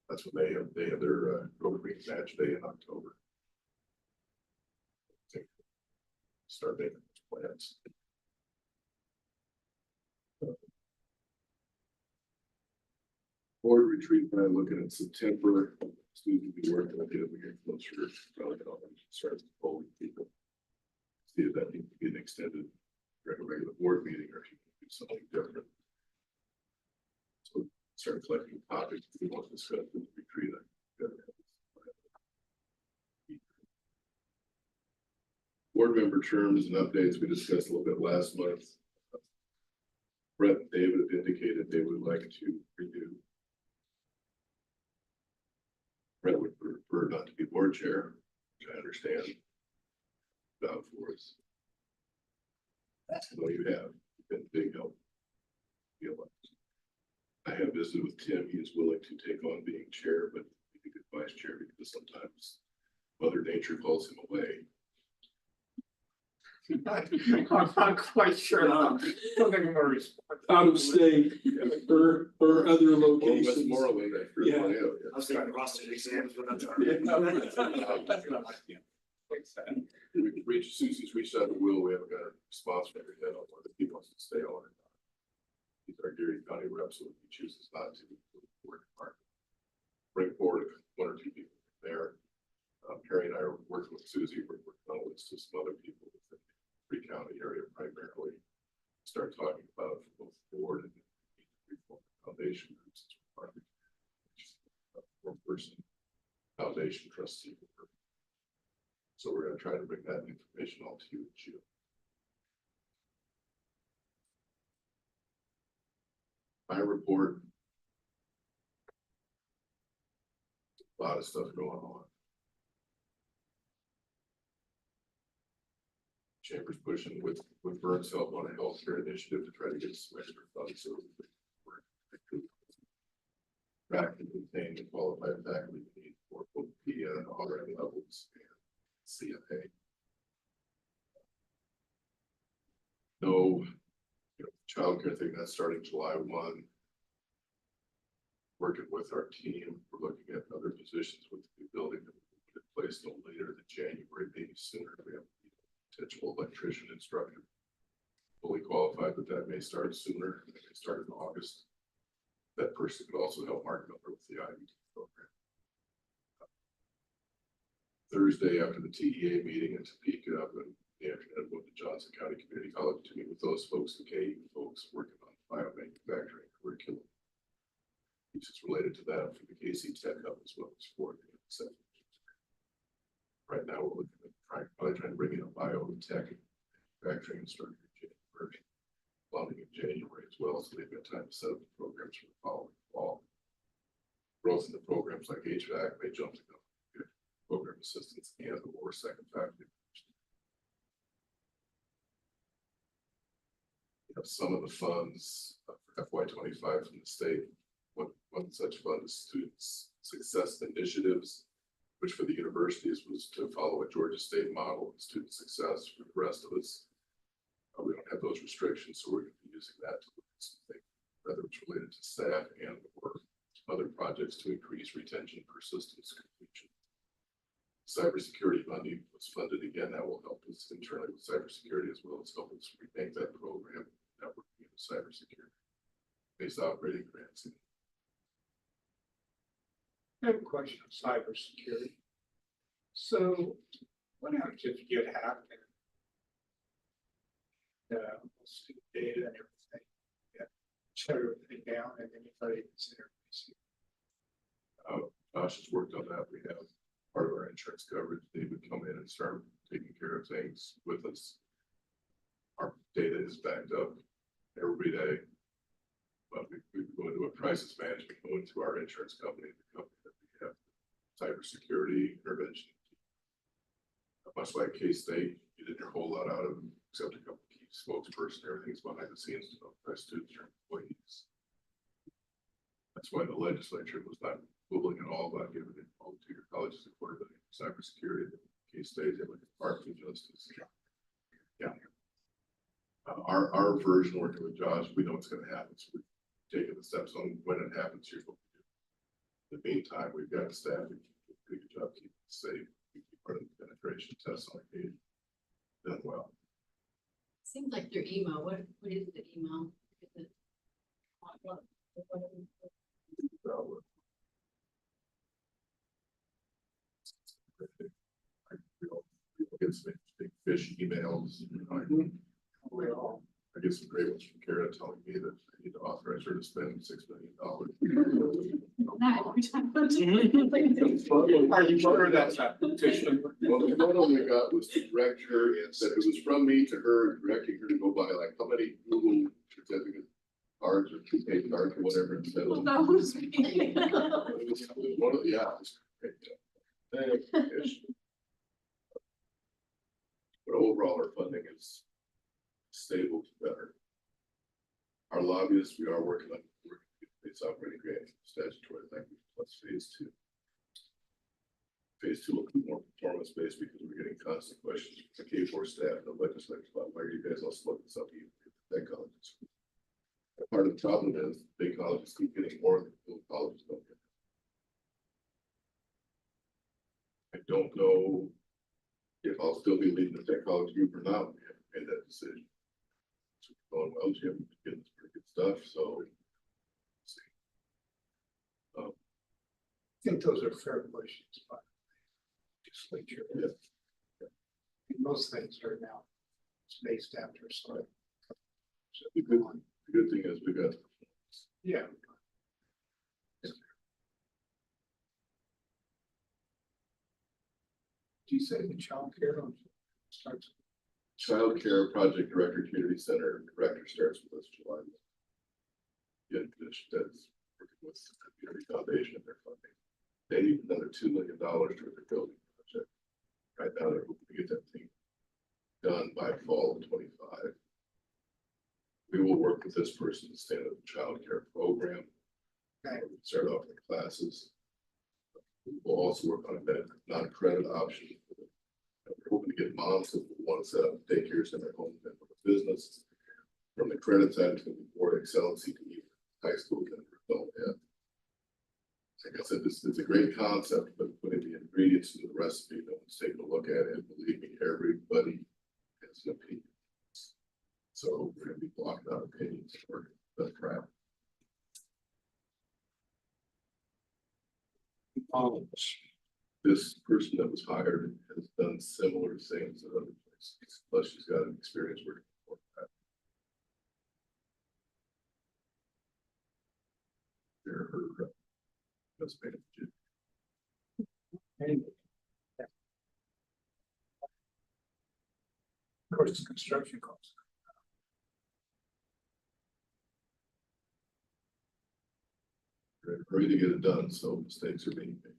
That's when they have their Road Creek match day in October. Start making plans. Board retreat plan looking at September. Students will be working with it. We get closer. Probably going to start polling people. See if that needs to be an extended regular board meeting or if you can do something different. So start collecting topics we want to discuss in the retreat. Board member terms and updates we discussed a little bit last month. Brett and David have indicated they would like to renew. Brett would prefer not to be board chair, which I understand. About for us. I know you have been a big help. I have visited with Tim. He is willing to take on being chair, but he could vice chair because sometimes Mother Nature calls him away. I'm not quite sure. Don't think I'm gonna respond. Out of state or other Or locations. Westmoreland, I Yeah. forget. I was thinking Boston exams, but that's. We've reached, Susie's reached out to Will. We haven't got a response from every head on whether he wants to stay on or not. He's our Gary County rep, so if he chooses not to, we'll bring forward one or two people there. Harry and I are working with Susie. We're working on a list of some other people within the Free County area primarily. Start talking about both the board and the foundation groups. One person foundation trustee. So we're gonna try to bring that information all to you in June. My report. A lot of stuff going on. Chamber's pushing with Vern's help on a healthcare initiative to try to get some extra funds. So we're track and contain the qualified faculty we need for both P and RN levels and CFA. No, childcare thing that's starting July 1. Working with our team, we're looking at other positions with the new building that will put in place no later than January, maybe sooner. We have potential electrician instructor. Fully qualified, but that may start sooner. It may start in August. That person could also help Mark Miller with the IBT program. Thursday after the TEA meeting in Topeka, up in the afternoon, going to Johnson County Community College to meet with those folks, the KU folks working on biomanufacturing curriculum. Pieces related to that for the KC Tech Hub as well as for the second. Right now, we're looking at probably trying to bring in a biotech manufacturing instructor in January, planning in January as well, so they've got time to set up the programs for the following fall. Growth in the programs like HVAC may jump to program assistance and or second faculty. We have some of the funds for FY25 from the state. One such fund is Students Success Initiatives, which for the universities was to follow a Georgia State model of student success. For the rest of us, we don't have those restrictions, so we're going to be using that to look at something, whether it's related to staff and or other projects to increase retention, persistence, completion. Cybersecurity funding was funded again. That will help us internally with cybersecurity as well as help us remake that program, networking and cybersecurity based operating grants. I have a question on cybersecurity. So what happens if you get hacked and student data and everything, shut everything down and anybody that's interfacing? Josh has worked on that. We have part of our insurance coverage. They would come in and start taking care of things with us. Our data is backed up every day. But we go into a crisis management, go into our insurance company, the company that we have cybersecurity intervention. Much like K-State, you did your whole lot out of them, except a couple of key spokesperson, everything's behind the scenes developed by students or employees. That's why the legislature was not quibbling at all about giving it all to your colleges and quarterback cybersecurity. K-State, they look at Department of Justice. Yeah. Our version working with Josh, we know what's gonna happen, so we're taking the steps on when it happens, here's what we do. In the meantime, we've got staff who do a good job keeping it safe, we keep running the penetration tests on occasion. Done well. Seems like their email, what is the email? Is it- what- People get some big fish emails, you know, We all. I get some great ones from Kara telling me that I need to authorize her to spend $6 million. Not every time. Are you sure that's that petition? Well, the one we got was to direct her and said it was from me to her, directing her to go buy like how many Google certificate cards or prepaid cards or whatever instead Well, of. that was me. It was one of the, yeah. It was great, yeah. Ish. But overall, our funding is stable to better. Our lobbyists, we are working on its operating grant statutory language plus phase 2. Phase 2 will be more performance based because we're getting constant questions from the K4 staff and the legislators about why are you guys all slugging this up even at colleges. Part of the problem is big colleges keep getting more than little colleges don't get. I don't know if I'll still be leading the tech college group or not. We haven't made that decision. It's going well, Jim, getting some pretty good stuff, so. See. I think those are fair questions, but legislature. Yeah. Most things are now spaced after, so. So the good thing is we got. Yeah. Do you say the child care starts? Child Care Project Director, Community Center Director starts with us July. Yeah, that's working with the Community Foundation and their funding. They need another $2 million toward their building project. Right now, they're hoping to get that thing done by fall of 25. We will work with this person to stand up a child care program. Okay. Start off the classes. We'll also work on a non-credit option. We're hoping to get moms who want to set up daycares in their home and for the business. From the credit side, it's going to be more excellency to even high school and adult ed. Like I said, this is a great concept, but putting the ingredients in the recipe, no one's taking a look at it. Believe me, everybody has an opinion. So we're going to be blocking out opinions for the crap. This person that was hired has done similar things at other places, plus she's got an experience working for that. They're her best manager. Of course, it's construction costs. They're in a hurry to get it done, so mistakes are being made.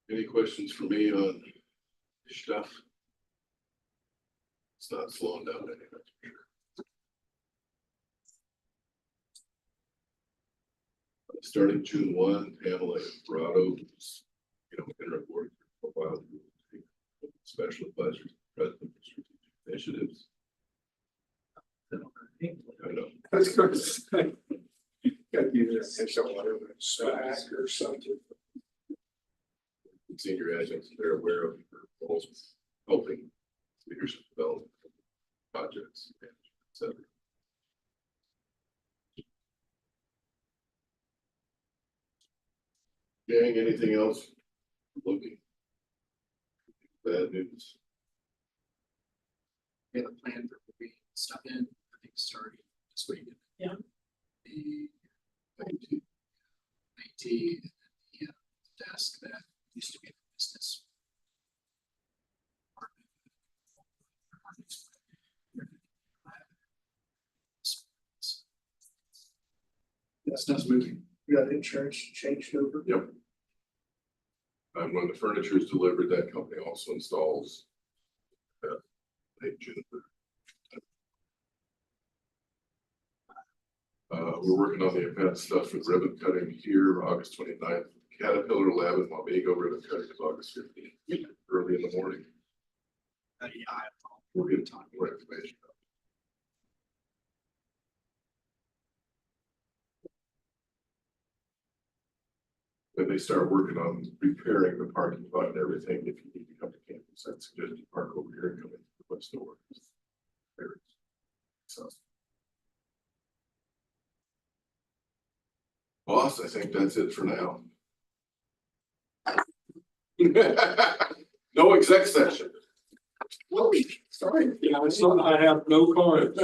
Any questions for me on this stuff? It's not slowing down any, that's for sure. Starting June 1, Pamela Corrado, who's, in her board for a while, special advisor, president for strategic initiatives. I know. I was going to say. Got to use that whatever, SPAC or something. Senior adjuncts, they're aware of her roles, helping leadership development projects, etc. Gang, anything else? Looking. Bad news. We have a plan for moving stuff in, I think starting this week. Yeah. The IT, the desk that used to be in the business. That stuff's moving. You got insurance changed over? Yep. And when the furniture is delivered, that company also installs. Late June. We're working on the event stuff for ribbon cutting here, August 29th. Caterpillar Lab in Wamego, ribbon cutting is August 15th, early in the morning. We'll get more information. Then they start working on repairing the parking lot and everything, if you need to come to campus, I'd suggest you park over here and come in the west door. So. Boss, I think that's it for now. No exec session. Sorry. Yeah, I have no cards.